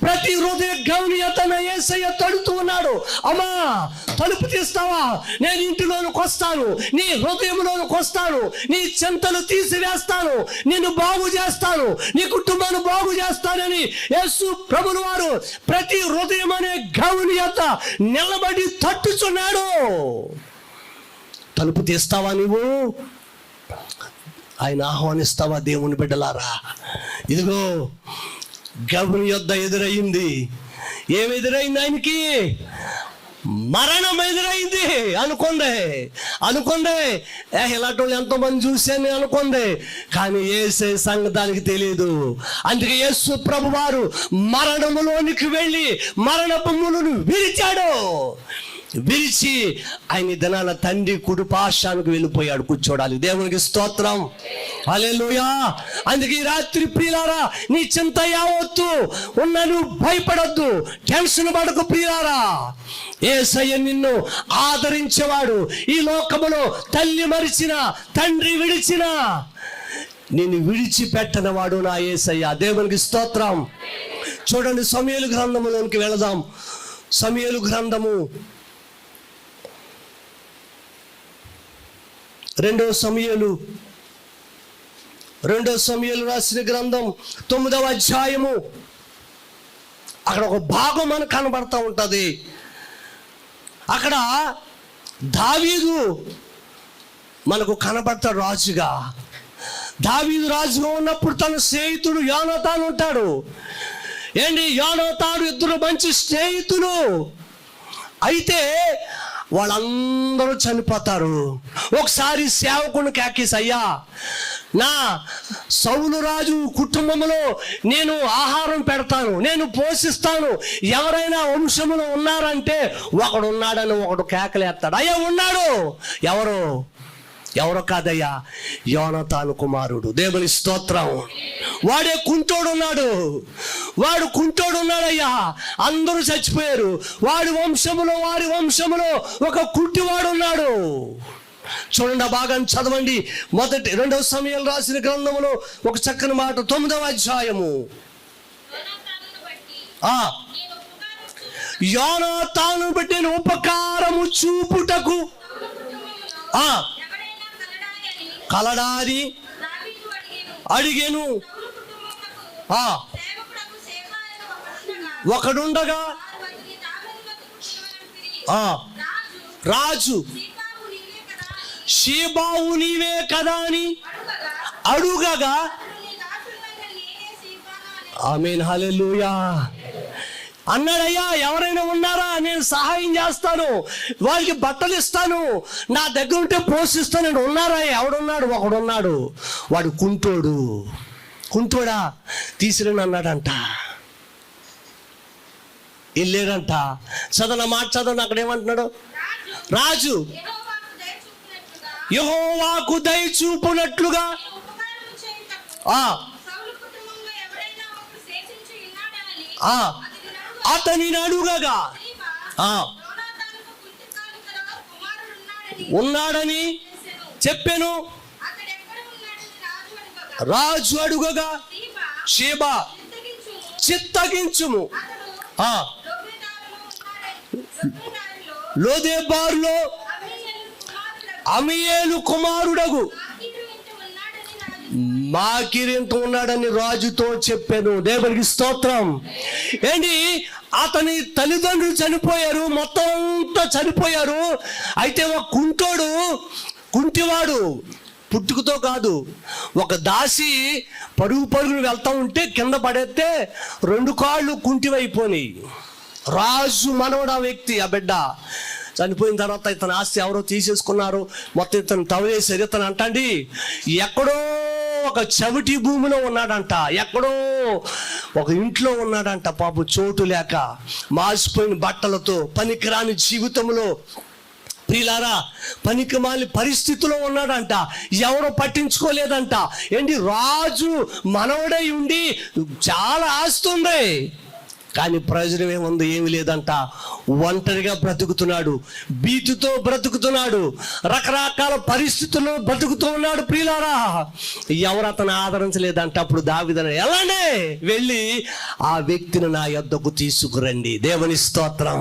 ప్రతి హృదయ గవుని యొద్ద నా యేసయ్య తడుతూ ఉన్నాడు. అమ్మా, తలుపు తీస్తావా? నేను ఇంటిలోనికి వస్తాను, నీ హృదయంలోనికి వస్తాను, నీ చింతలు తీసివేస్తాను, నిన్ను బాగు చేస్తాను, నీ కుటుంబాన్ని బాగు చేస్తానని యేసు ప్రభుల వారు ప్రతి హృదయం అనే గవుని యొద్ద నిలబడి తట్టుచున్నాడు. తలుపు తీస్తావా నీవు? ఆయన ఆహ్వానిస్తావా? దేవుని బిడ్డలారా, ఇదిగో గవుని యొద్ద ఎదురయ్యింది. ఏమి ఎదురైంది ఆయనకి? మరణం ఎదురైంది. అనుకుందే ఇలాంటి వాళ్ళు ఎంతోమంది చూశాను అనుకుంది, కానీ యేసే సంగతానికి తెలియదు. అందుకే యేసు ప్రభు వారు మరణములోనికి వెళ్ళి మరణపు ములును విరిచి ఆయన దినాల తండ్రి కుడిపాశానికి వెళ్ళిపోయాడు కూర్చోడానికి. దేవునికి స్తోత్రం, హల్లెలూయా. అందుకే ఈ రాత్రి ప్రియులారా, నీ చింత యావత్తు ఉన్నా నువ్వు భయపడొద్దు, టెన్షన్ పడకు ప్రియులారా. యేసయ్య నిన్ను ఆదరించేవాడు. ఈ లోకములో తల్లి మరిచిన, తండ్రి విడిచిన, నిన్ను విడిచిపెట్టనివాడు నా యేసయ్య. దేవునికి స్తోత్రం. చూడండి, సమూయేలు గ్రంథములోనికి వెళదాం. సమూయేలు గ్రంథము 2 సమూయేలు రాసిన గ్రంథం 9వ అధ్యాయము. అక్కడ ఒక భాగం మనకు కనబడతా ఉంటుంది. అక్కడ దావీదు మనకు కనబడతాడు రాజుగా. దావీదు రాజుగా ఉన్నప్పుడు తన స్నేహితుడు యోనాతాను ఉంటాడు. యోనాతాను ఇద్దరు మంచి స్నేహితులు. అయితే వాళ్ళందరూ చనిపోతారు. ఒకసారి సేవకుని కేకేసి, అయ్యా, నా సౌలు రాజు కుటుంబంలో నేను ఆహారం పెడతాను, నేను పోషిస్తాను, ఎవరైనా వంశములో ఉన్నారంటే ఒకడు ఉన్నాడని ఒకడు కేకలేస్తాడు. అయ్యా, ఉన్నాడు. ఎవరో కాదయ్యా, యోనాతాను కుమారుడు. దేవుని స్తోత్రం. వాడు కుంటోడున్నాడయ్యా. అందరూ చచ్చిపోయారు. వారి వంశములో ఒక కుంటివాడు ఉన్నాడు. చూడండి, ఆ భాగాన్ని చదవండి. 2వ సమూయేలు రాసిన గ్రంథములో ఒక చక్కని మాట, 9వ అధ్యాయము. యోనాతాను బట్టి నేను ఉపకారము చూపుటకు కలడారి అడిగేను. ఒకడుండగా రాజు షీబావు నీవే కదా అని అడుగగా, ఆమేన్, హల్లెలూయా అన్నాడయ్యా. ఎవరైనా ఉన్నారా? నేను సహాయం చేస్తాను, వాళ్ళకి బట్టలు ఇస్తాను, నా దగ్గర ఉంటే పోషిస్తాను. ఉన్నారా? ఎవడున్నాడు? ఒకడున్నాడు. వాడు కుంటోడా తీసిరని అన్నాడంట. వెళ్ళాడంట. చదవన మాట చదవను. అక్కడ ఏమంటున్నాడు? రాజు యెహోవాకు దయ చూపునట్లుగా అతనిని అడుగగా ఉన్నాడని చెప్పాను. రాజు అడుగగా షీబా చిత్తగించుము, లోదెబారులో అమీయేలు కుమారుడగు మాకీరింత ఉన్నాడని రాజుతో చెప్పాను. దేవునికి స్తోత్రం. అతని తల్లిదండ్రులు చనిపోయారు, మొత్తం అంతా చనిపోయారు. అయితే ఒక కుంటివాడు, పుట్టుకతో కాదు, ఒక దాసి పరుగును వెళ్తా ఉంటే కింద పడేస్తే 2 కాళ్ళు కుంటివైపోయినాయి. రాజు మనవడు ఆ వ్యక్తి, ఆ బిడ్డ చనిపోయిన తర్వాత ఇతని ఆస్తి ఎవరో తీసేసుకున్నారు, మొత్తం ఇతను తవ్వేసారు. ఇతను అంటండి ఎక్కడో ఒక చవిటి భూమిలో ఉన్నాడంట, ఎక్కడో ఒక ఇంట్లో ఉన్నాడంట. పాపం చోటు లేక, మాసిపోయిన బట్టలతో, పనికిరాని జీవితంలో, ప్రియులారా పనికిమాలి పరిస్థితిలో ఉన్నాడంట. ఎవరో పట్టించుకోలేదంట. రాజు మనవడై ఉండి చాలా ఆస్తి ఉంది, కానీ ప్రయోజనం ఏముంది? ఏమి లేదంట. ఒంటరిగా బ్రతుకుతున్నాడు, భీతితో బ్రతుకుతున్నాడు, రకరకాల పరిస్థితుల్లో బ్రతుకుతూ ఉన్నాడు. ప్రియులారా, ఎవరు అతను ఆదరించలేదంట. అప్పుడు దావీదు, ఎలానే వెళ్ళి ఆ వ్యక్తిని నా యొద్దకు తీసుకురండి. దేవుని స్తోత్రం.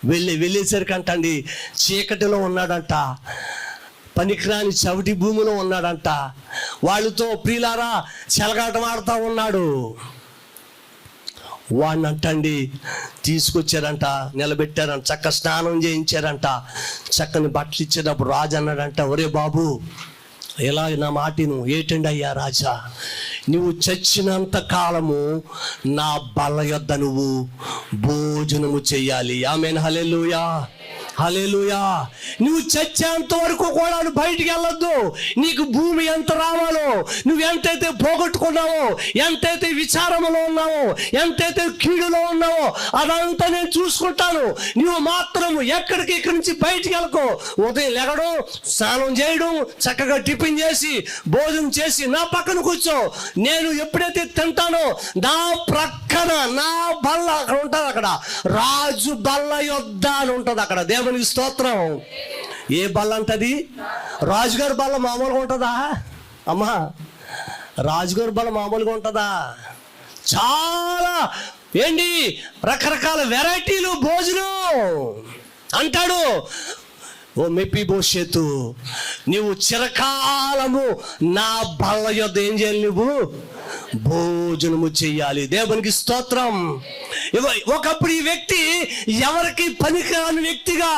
వెళ్ళేసరికి అంటండి చీకటిలో ఉన్నాడంట, పనికిరాని చవిటి భూమిలో ఉన్నాడంట. వాళ్ళతో ప్రియులారా చెలగాటం ఆడుతూ ఉన్నాడు. వాడిని అంటండి తీసుకొచ్చారంట, నిలబెట్టారంట, చక్క స్నానం చేయించారంట, చక్కని బట్టలు ఇచ్చేటప్పుడు రాజు అన్నాడంట, ఒరే బాబు ఇలా నా మాటిను. ఏంటండి అయ్యా రాజా, నువ్వు చచ్చినంత కాలము నా బల్ల యొద్ద నువ్వు భోజనము చెయ్యాలి. ఆమేన్. హల్లెలూయా, హల్లెలూయా. నువ్వు చచ్చేంత వరకు కూడా బయటికి వెళ్ళొద్దు. నీకు భూమి ఎంత రావాలో, నువ్వు ఎంతైతే పోగొట్టుకున్నావో, ఎంతైతే విచారములో ఉన్నావో, ఎంతైతే కీడులో ఉన్నావో అదంతా నేను చూసుకుంటాను. నువ్వు మాత్రం ఎక్కడికి ఇక్కడి నుంచి బయటికి వెళ్ళకో. ఉదయం లెగడం, స్నానం చేయడం, చక్కగా టిఫిన్ చేసి భోజనం చేసి నా పక్కన కూర్చో. నేను ఎప్పుడైతే తింటానో నా ప్రక్కన నా బల్ల అక్కడ ఉంటుంది, అక్కడ రాజు బల్ల యొద్ద అని ఉంటుంది అక్కడ. దేవునికి స్తోత్రం. ఏ బల్ల అంటది? రాజుగారి బల్ల మామూలుగా ఉంటుందా అమ్మా? రాజుగారి బల్ల మామూలుగా ఉంటుందా? చాలా ఏంటి రకరకాల వెరైటీలు భోజనం అంటాడు. ఓ మెఫీబోషెతు, నీవు చిరకాలము నా బల్ల యొద్ద ఏం చేయాలి? నువ్వు భోజనము చెయ్యాలి. దేవునికి స్తోత్రం. ఒకప్పుడు ఈ వ్యక్తి ఎవరికి పనికిరాని వ్యక్తిగా,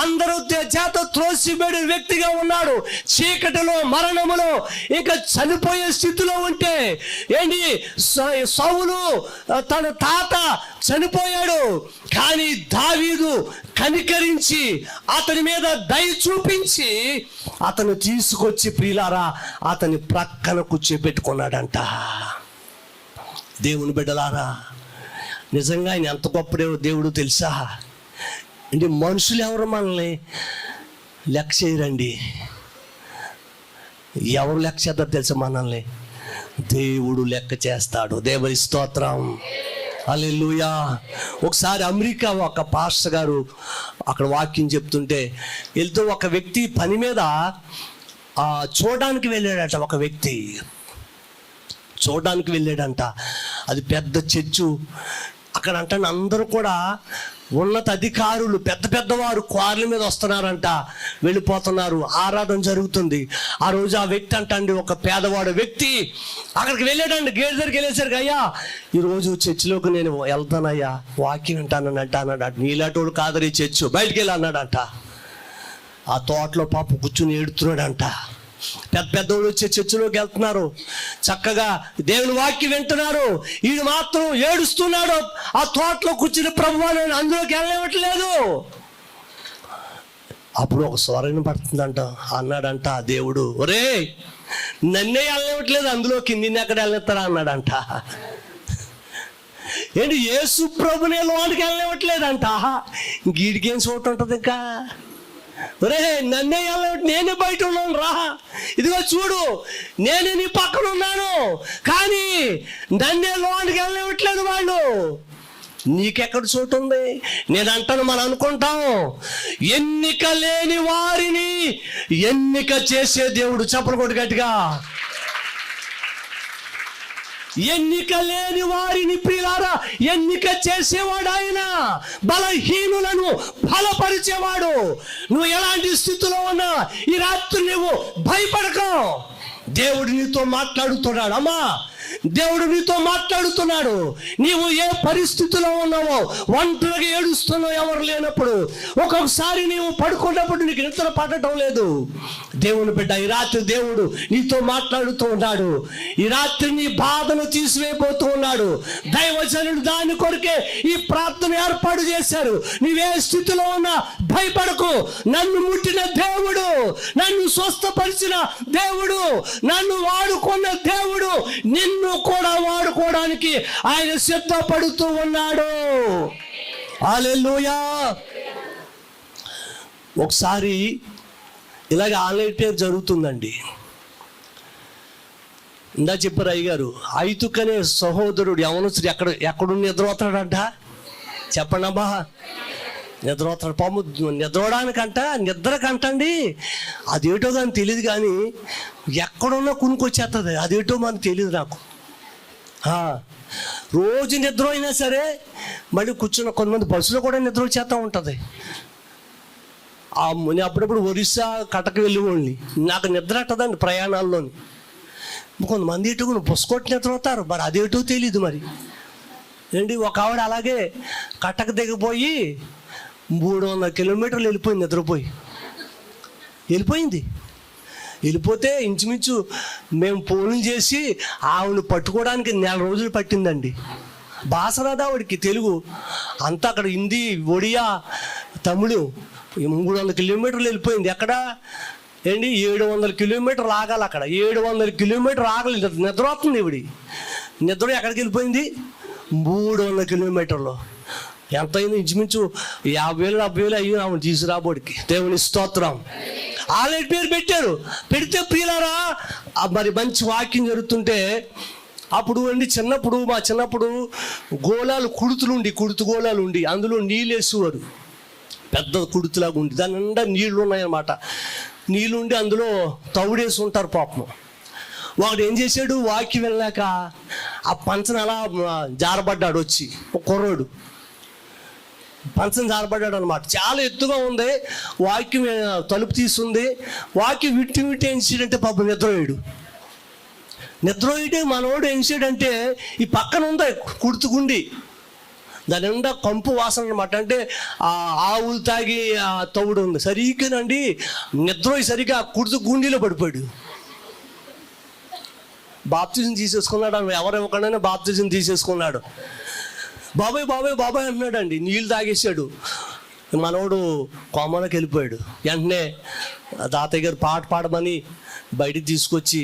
అందరూ చేత త్రోసిబడిన వ్యక్తిగా ఉన్నాడు. చీకటిలో, మరణములో, ఇంకా చనిపోయే స్థితిలో ఉంటే ఏంటి, సౌలు తన తాత చనిపోయాడు. కానీ దావీదు కనికరించి అతని మీద దయ చూపించి అతను తీసుకొచ్చి ప్రియులారా అతని ప్రక్కన కూర్చోబెట్టుకున్నాడంట. దేవుని బిడ్డలారా, నిజంగా ఆయన ఎంత గొప్ప దేవుడు తెలుసా అంటే, మనుషులు ఎవరు మనల్ని లెక్క చేయరండి. ఎవరు లెక్క చేస్తారు తెలుసా మనల్ని? దేవుడు లెక్క చేస్తాడు. దేవుని స్తోత్రం. హల్లెలూయా. ఒకసారి అమెరికా ఒక పాస్టర్ గారు అక్కడ వాక్యం చెప్తుంటే వెళ్తూ ఒక వ్యక్తి పని మీద చూడడానికి వెళ్ళాడట. ఒక వ్యక్తి చూడడానికి వెళ్ళాడంట. అది పెద్ద చర్చు. అక్కడ అంటే అందరూ కూడా ఉన్నత అధికారులు, పెద్ద పెద్దవారు కార్ల మీద వస్తున్నారంట, వెళ్ళిపోతున్నారు, ఆరాధన జరుగుతుంది. ఆ రోజు ఆ వ్యక్తి అంటండి, ఒక పేదవాడు వ్యక్తి అక్కడికి వెళ్ళాడండి. గేట్ దగ్గరికి వెళ్ళేసరికి, అయ్యా ఈరోజు చర్చిలోకి నేను వెళ్తానయ్యా, వాక్యం వింటానంట అన్నాడు. నీలాటోడు కాదని చర్చు, బయటికి వెళ్ళి అన్నాడంట. ఆ తోటలో పాప కూర్చుని ఏడుతున్నాడంట. పెద్ద పెద్దోళ్ళు వచ్చే చర్చిలోకి వెళ్తున్నారు, చక్కగా దేవుని వాక్యం వింటున్నారు. ఈడు మాత్రం ఏడుస్తున్నాడు. ఆ తోటలో కూర్చుని ప్రభువాను అందులోకి వెళ్ళవట్లేదు. అప్పుడు ఒక స్వరం పడుతుందంట. అన్నాడంట ఆ దేవుడు, ఒరే నన్నే వెళ్ళవట్లేదు అందులోకి, నిన్నెక్కడ వెళ్ళేస్తారా అన్నాడంట. ఏంటి, యేసు ప్రభునే లోనికి వెళ్ళవట్లేదంట. గీడికేం చోటు ఉంటుంది ఇంకా? ఒరే నన్నే వెళ్ళవట్లేదు, నేనే బయట ఉన్నాను రా, ఇదిగో చూడు నేనే నీ పక్కన ఉన్నాను, కానీ నన్నే లోనికి వెళ్ళవట్లేదు వాళ్ళు. నీకెక్కడ చోటు ఉంది? నేను అంటాను, మనం అనుకుంటాం ఎన్నిక లేని వారిని ఎన్నిక చేసే దేవుడు. చప్పలు కొట్టు గట్టిగా. ఎన్నిక లేని వారిని ప్రియులారా ఎన్నిక చేసేవాడు ఆయన. బలహీనులను బలపరిచేవాడు. నువ్వు ఎలాంటి స్థితిలో ఉన్నా ఈ రాత్రి నువ్వు భయపడకు. దేవుడు నీతో మాట్లాడుతున్నాడు. అమ్మా, దేవుడు నీతో మాట్లాడుతున్నాడు. నీవు ఏ పరిస్థితిలో ఉన్నావో, ఒంటరిగా ఏడుస్తున్నావు ఎవరు లేనప్పుడు, ఒక్కొక్కసారి నీవు పడుకున్నప్పుడు నీకు నిద్ర పడటం లేదు. దేవుని బిడ్డ, ఈ రాత్రి దేవుడు నీతో మాట్లాడుతూ ఉన్నాడు. ఈ రాత్రి నీ బాధను తీసివేయబోతూ ఉన్నాడు. దైవజనుడు దాని కొరకే ఈ ప్రార్థన ఏర్పాటు చేశారు. నీవే స్థితిలో ఉన్నా భయపడకు. నన్ను ముట్టిన దేవుడు, నన్ను స్వస్థపరిచిన దేవుడు, నన్ను వాడుకున్న దేవుడు నిన్ను కూడా వాడుకోవడానికి ఆయన సిద్ధపడుతూ ఉన్నాడు. హల్లెలూయా. ఒకసారి ఇలాగ ఆన్లైన్ టేప్ జరుగుతుందండి. ఇందా చెప్పారు అయ్యగారు, ఐతుక్ అనే సహోదరుడు యవనస్తుడు ఎక్కడు నిద్రపోతాడంట చెప్పండి అబ్బా. నిద్రపోతాడు పాము. నిద్రపోవడానికంట, నిద్రకంటండి అదేటో కానీ తెలియదు, కానీ ఎక్కడున్నా కునుకొచ్చేస్తుంది. అదేటో మనకు తెలియదు నాకు. రోజు నిద్ర అయినా సరే మళ్ళీ కూర్చున్న కొంతమంది బస్సులో కూడా నిద్ర వచ్చేస్తూ ఉంటుంది. నేను అప్పుడప్పుడు ఒరిస్సా కటక వెళ్ళిపోండి, నాకు నిద్ర అట్టదండి ప్రయాణాల్లోని. కొంతమంది ఇటు బస్సు కొట్టి నిద్రపోతారు, మరి అదేటో తెలీదు. మరి ఏంటి, ఒక ఆవిడ అలాగే కటక దిగిపోయి 300 కిలోమీటర్లు వెళ్ళిపోయింది, నిద్రపోయి వెళ్ళిపోతే ఇంచుమించు మేము ఫోన్ చేసి ఆవిడని పట్టుకోవడానికి 4 రోజులు పట్టిందండి. భాష రాదా ఆవిడకి, తెలుగు అంతా అక్కడ హిందీ, ఒడియా, తమిళు. 300 కిలోమీటర్లు వెళ్ళిపోయింది. ఎక్కడ ఏంటి 700 కిలోమీటర్లు ఆగాలి అక్కడ. 700 కిలోమీటర్లు ఆగలి, నిద్ర వస్తుంది ఇవిడి. నిద్ర ఎక్కడికి వెళ్ళిపోయింది? 300 కిలోమీటర్లు. ఎంత అయింది? ఇంచుమించు 50,000 అయ్యి ఆమె తీసుకురాబోడికి. దేవుని స్తోత్రం. ఆల్రెడీ పేరు పెట్టారు. పెడితే ప్రియులారా, మరి మంచి వాక్యం జరుగుతుంటే అప్పుడు అండి మా చిన్నప్పుడు గోళాలు కుడుతు గోళాలు ఉండి అందులో నీళ్ళు వేసేవారు. పెద్ద కుడుతులాగా ఉండి దాని నిండా నీళ్లు ఉన్నాయన్నమాట. నీళ్ళు ఉండి అందులో తవుడేసి ఉంటారు పాపం. వాడు ఏం చేశాడు, వాక్యం వెళ్ళాక ఆ పంచను అలా జారబడ్డాడు. వచ్చి ఒక కుర్రోడు పంచం జారబడ్డాడు అనమాట. చాలా ఎత్తుగా ఉంది, వాక్యం తలుపు తీసుంది. వాక్యం విట్టి ఏం చేయడంటే పాపం నిద్రపోయితే మనోడు ఏం చేయడంటే ఈ పక్కన ఉంది కుడుతుగుండి, దాని నిండా కంపు వాసన అనమాట. అంటే ఆ ఆవులు తాగి ఆ తవుడు ఉంది. సరిగ్గానండి నిద్రపోయి సరిగ్గా కుడుతు గుండీలో పడిపోయాడు. బాప్తిజం తీసేసుకున్నాడు. ఎవరెవరికైనా బాప్తిజం తీసేసుకున్నాడు. బాబాయ్ బాబాయ్ బాబాయ్ అంటున్నాడండి. నీళ్ళు తాగేసాడు. మనోడు కోమలోకి వెళ్ళిపోయాడు. వెంటనే తాతయ్య గారు పాట పాడమని బయటికి తీసుకొచ్చి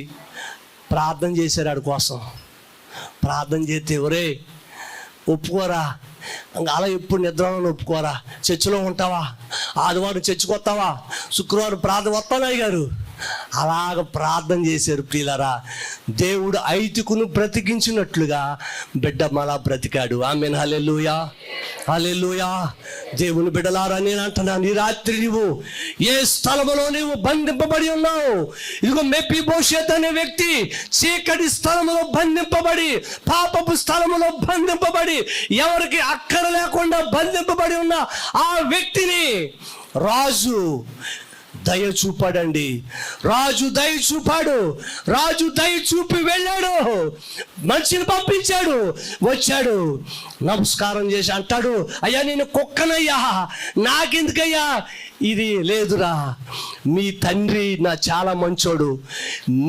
ప్రార్థన చేశారు ఆడి కోసం. ప్రార్థన చేస్తే ఎవరే ఒప్పుకోరా, అలా ఎప్పుడు నిద్రలో ఒప్పుకోరా, చర్చిలో ఉంటావా, ఆదివారం చర్చికి వస్తావా, శుక్రవారం ప్రార్థన వస్తానయ్య గారు. అలాగ ప్రార్థన చేశారు ప్రియులారా. దేవుడు ఐతుకును బ్రతికించినట్లుగా బిడ్డ మళ్ళా బ్రతికాడు. ఆమేన్. హల్లెలూయా, హల్లెలూయా. దేవుని బిడ్డలారా, నేను అంటున్నాను, ఈ రాత్రి నువ్వు ఏ స్థలములో నువ్వు బంధింపబడి ఉన్నావు. ఇదిగో మెఫీబోషెత్ అనే వ్యక్తి చీకటి స్థలములో బంధింపబడి, పాపపు స్థలములో బంధింపబడి, ఎవరికి అక్కర లేకుండా బంధింపబడి ఉన్న ఆ వ్యక్తిని రాజు దయ చూపాడండి. రాజు దయ చూపాడు. రాజు దయ చూపి వెళ్ళాడు, మనిషిని పంపించాడు. వచ్చాడు, నమస్కారం చేసి అంటాడు, అయ్యా నేను కుక్కనయ్యా, నాకెందుకయ్యా ఇది లేదురా, మీ తండ్రి నా చాలా మంచోడు,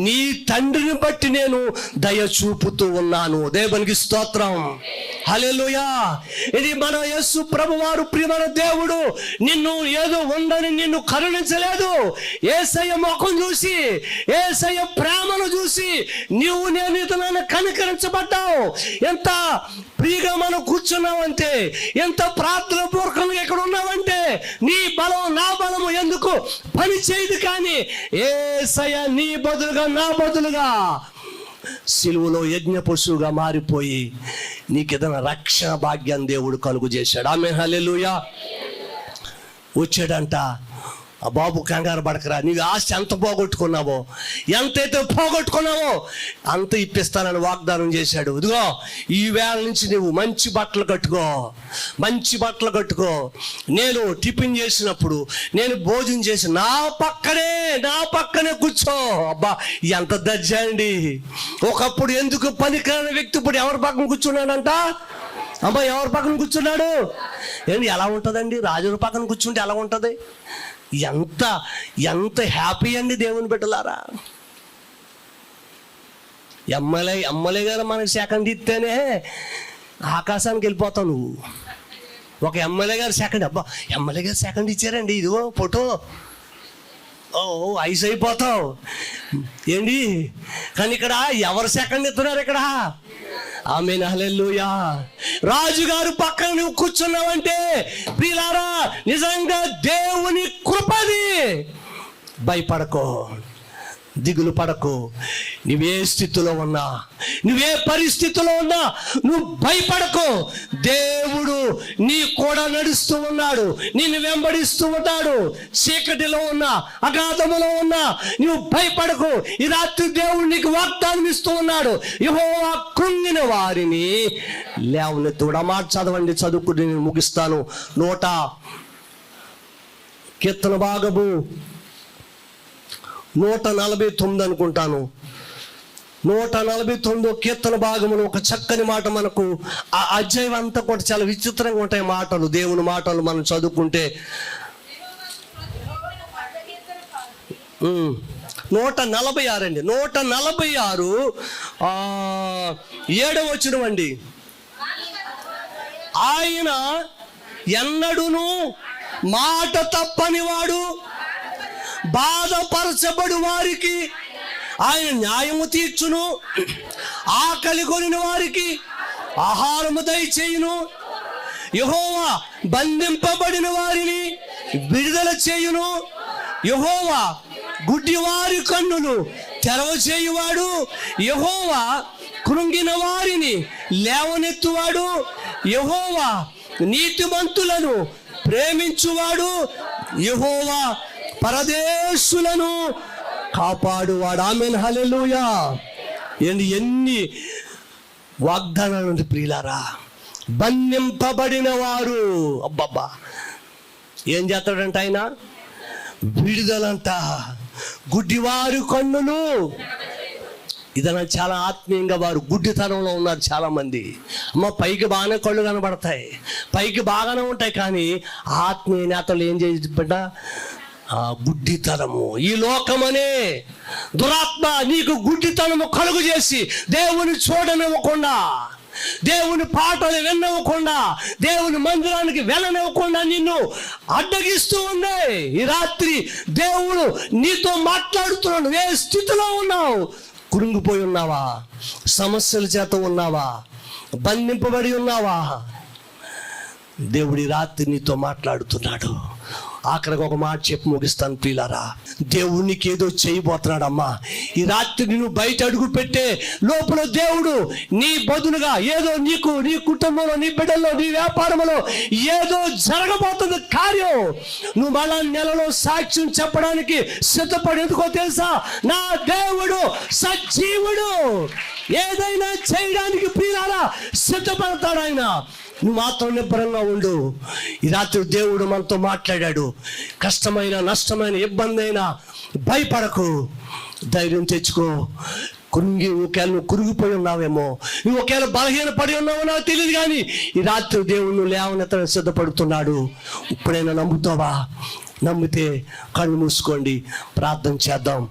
నీ తండ్రిని బట్టి నేను దయ చూపుతూ ఉన్నాను. దేవునికి స్తోత్రం. హల్లెలూయా. ఇది మన యేసు ప్రభువారు ప్రియమైన దేవుడు నిన్ను ఏదో ఉందని నిన్ను కరుణించలేదు. యేసయ్య ముఖం చూసి, యేసయ్య ప్రేమను చూసి నేను ఇతను కనికరించబడ్డావు. ఎంత ప్రియగా మనం కూర్చున్నావంటే, ఎంత ప్రార్థన పూర్వకంగా ఎక్కడ ఉన్నావంటే, నీ బలం నా బలము ఎందుకు పని చేయదు. కానీ యేసయ్య నీ బదులుగా, నా బదులుగా సిలువలో యజ్ఞ పశువుగా మారిపోయి నీకేదైనా రక్షణ భాగ్యాన్ని దేవుడు కలుగు చేశాడు. ఆమేన్. హల్లెలూయా. వచ్చాడంట. ఆ బాబు కంగారు పడకరా, నీవు ఆస్తి ఎంత పోగొట్టుకున్నావో, ఎంతైతే పోగొట్టుకున్నావో అంత ఇప్పిస్తానని వాగ్దానం చేశాడు. ఇదిగో ఈ వేళ నుంచి నువ్వు మంచి బట్టలు కట్టుకో, మంచి బట్టలు కట్టుకో. నేను టిఫిన్ చేసినప్పుడు, నేను భోజనం చేసి నా పక్కనే కూర్చో. అబ్బా ఎంత దర్జా అండి. ఒకప్పుడు ఎందుకు పనికిరాని వ్యక్తి ఇప్పుడు ఎవరి పక్కన కూర్చున్నాడంట? అబ్బా ఎవరి పక్కన కూర్చున్నాడు? ఏంటి ఎలా ఉంటుందండి? రాజుల పక్కన కూర్చుంటే ఎలా ఉంటుంది? ఎంత హ్యాపీ అండి దేవుని బిడ్డలారా. ఎమ్మెల్యే గారు మనకి సెకండ్ ఇస్తేనే ఆకాశానికి వెళ్ళిపోతావు నువ్వు. ఒక ఎమ్మెల్యే గారు సెకండ్, అబ్బా ఎమ్మెల్యే గారు సెకండ్ ఇచ్చారండి, ఇదిగో ఫోటో, ఐస్ అయిపోతావు ఏంటి. కానీ ఇక్కడ ఎవరు సెకండ్ ఇస్తున్నారు ఇక్కడ? ఆమేన్. హల్లెలూయా. రాజుగారు పక్కన నువ్వు కూర్చున్నావంటే ప్రియులారా నిజంగా దేవుని కృపది. భయపడకో, దిగులు పడకు. నువ్వే స్థితిలో ఉన్నా, నువ్వే పరిస్థితిలో ఉన్నా నువ్వు భయపడకు. దేవుడు నీ కూడా నడుస్తూ ఉన్నాడు, నిన్ను వెంబడిస్తూ ఉన్నాడు. చీకటిలో ఉన్నా, అగాధములో ఉన్నా నువ్వు భయపడకు. ఈ రాత్రి దేవుడు నీకు వాగ్దానం ఇస్తూ ఉన్నాడు. యెహోవా కృంగిన వారిని లేవనెత్తుడు. మాట చదవండి, చదువుకుని నేను ముగిస్తాను. కీర్తన భాగము 149 అనుకుంటాను. 149 కీర్తన భాగములు ఒక చక్కని మాట మనకు. ఆ అధ్యాయం అంతా కూడా చాలా విచిత్రంగా ఉంటాయి మాటలు, దేవుని మాటలు మనం చదువుకుంటే. 146 అండి, 146 7వ వచనం అండి. ఆయన ఎన్నడూను మాట తప్పనివాడు, బాధపరచబడు వారికి ఆయన న్యాయము తీర్చును, ఆకలి కొనిన వారికి ఆహారము దయచేయును. యెహోవా బంధింపబడిన వారిని విడుదల చేయును. యెహోవా గుడ్డివారి కన్నులు తెరవచేయువాడు. యెహోవా కృంగిన వారిని లేవనెత్తువాడు. యెహోవా నీతిమంతులను ప్రేమించువాడు. యెహోవా పరదేశులను కాపాడువాడు. ఆమేన్, హల్లెలూయా. ఎన్ని వాగ్దానాలు ప్రియులారా. బంధింపబడిన వారు, అబ్బబ్బా, ఏం చేస్తాడంట ఆయన? విడుదలంట. గుడ్డివారు కన్నులు. ఇదన్నా చాలా ఆత్మీయంగా వారు గుడ్డితనంలో ఉన్నారు చాలా మంది. అమ్మ పైకి బాగానే కళ్ళు కనబడతాయి, పైకి బాగానే ఉంటాయి, కానీ ఆత్మీయ నేతలు ఏం చేసి బిడ్డ? గుడ్డితనము. ఈ లోకమనే దురాత్మ నీకు గుడ్డితనము కలుగు చేసి దేవుని చూడనివ్వకుండా, దేవుని పాటలు విననివ్వకుండా, దేవుని మందిరానికి వెళ్ళనివ్వకుండా నిన్ను అడ్డగిస్తూ ఉంది. ఈ రాత్రి దేవుడు నీతో మాట్లాడుతున్నాడు. ఏ స్థితిలో ఉన్నావు? కురుంగిపోయి ఉన్నావా? సమస్యల చేత ఉన్నావా? బంధింపబడి ఉన్నావా? దేవుడి రాత్రి నీతో మాట్లాడుతున్నాడు. ఆఖరికి ఒక మాట చెప్పి ముగిస్తాను ప్రియులారా. దేవునికి ఏదో చేయబోతున్నాడమ్మా. ఈ రాత్రి నువ్వు బయట అడుగు పెట్టే లోపల దేవుడు నీ బదులుగా ఏదో నీకు, నీ కుటుంబంలో, నీ బిడ్డల్లో, నీ వ్యాపారంలో ఏదో జరగబోతుంది కార్యం. నువ్వు మళ్ళా నెలలో సాక్ష్యం చెప్పడానికి సిద్ధపడి, ఎందుకో తెలుసా? నా దేవుడు సజీవుడు, ఏదైనా చేయడానికి ప్రియులారా సిద్ధపడతాడు ఆయన. నువ్వు మాత్రం నిబ్బరంగా ఉండు. ఈ రాత్రి దేవుడు మనతో మాట్లాడాడు. కష్టమైన, నష్టమైన, ఇబ్బంది అయినా భయపడకు, ధైర్యం తెచ్చుకో. ఒకవేళ నువ్వు కురిగిపోయి ఉన్నావేమో, నువ్వు ఒకవేళ బలహీన పడి ఉన్నావో నాకు తెలియదు, కానీ ఈ రాత్రి దేవుడు లేవనెత్తడానికి సిద్ధపడుతున్నాడు. ఇప్పుడైనా నమ్ముతావా? నమ్మితే కళ్ళు మూసుకోండి, ప్రార్థన చేద్దాం.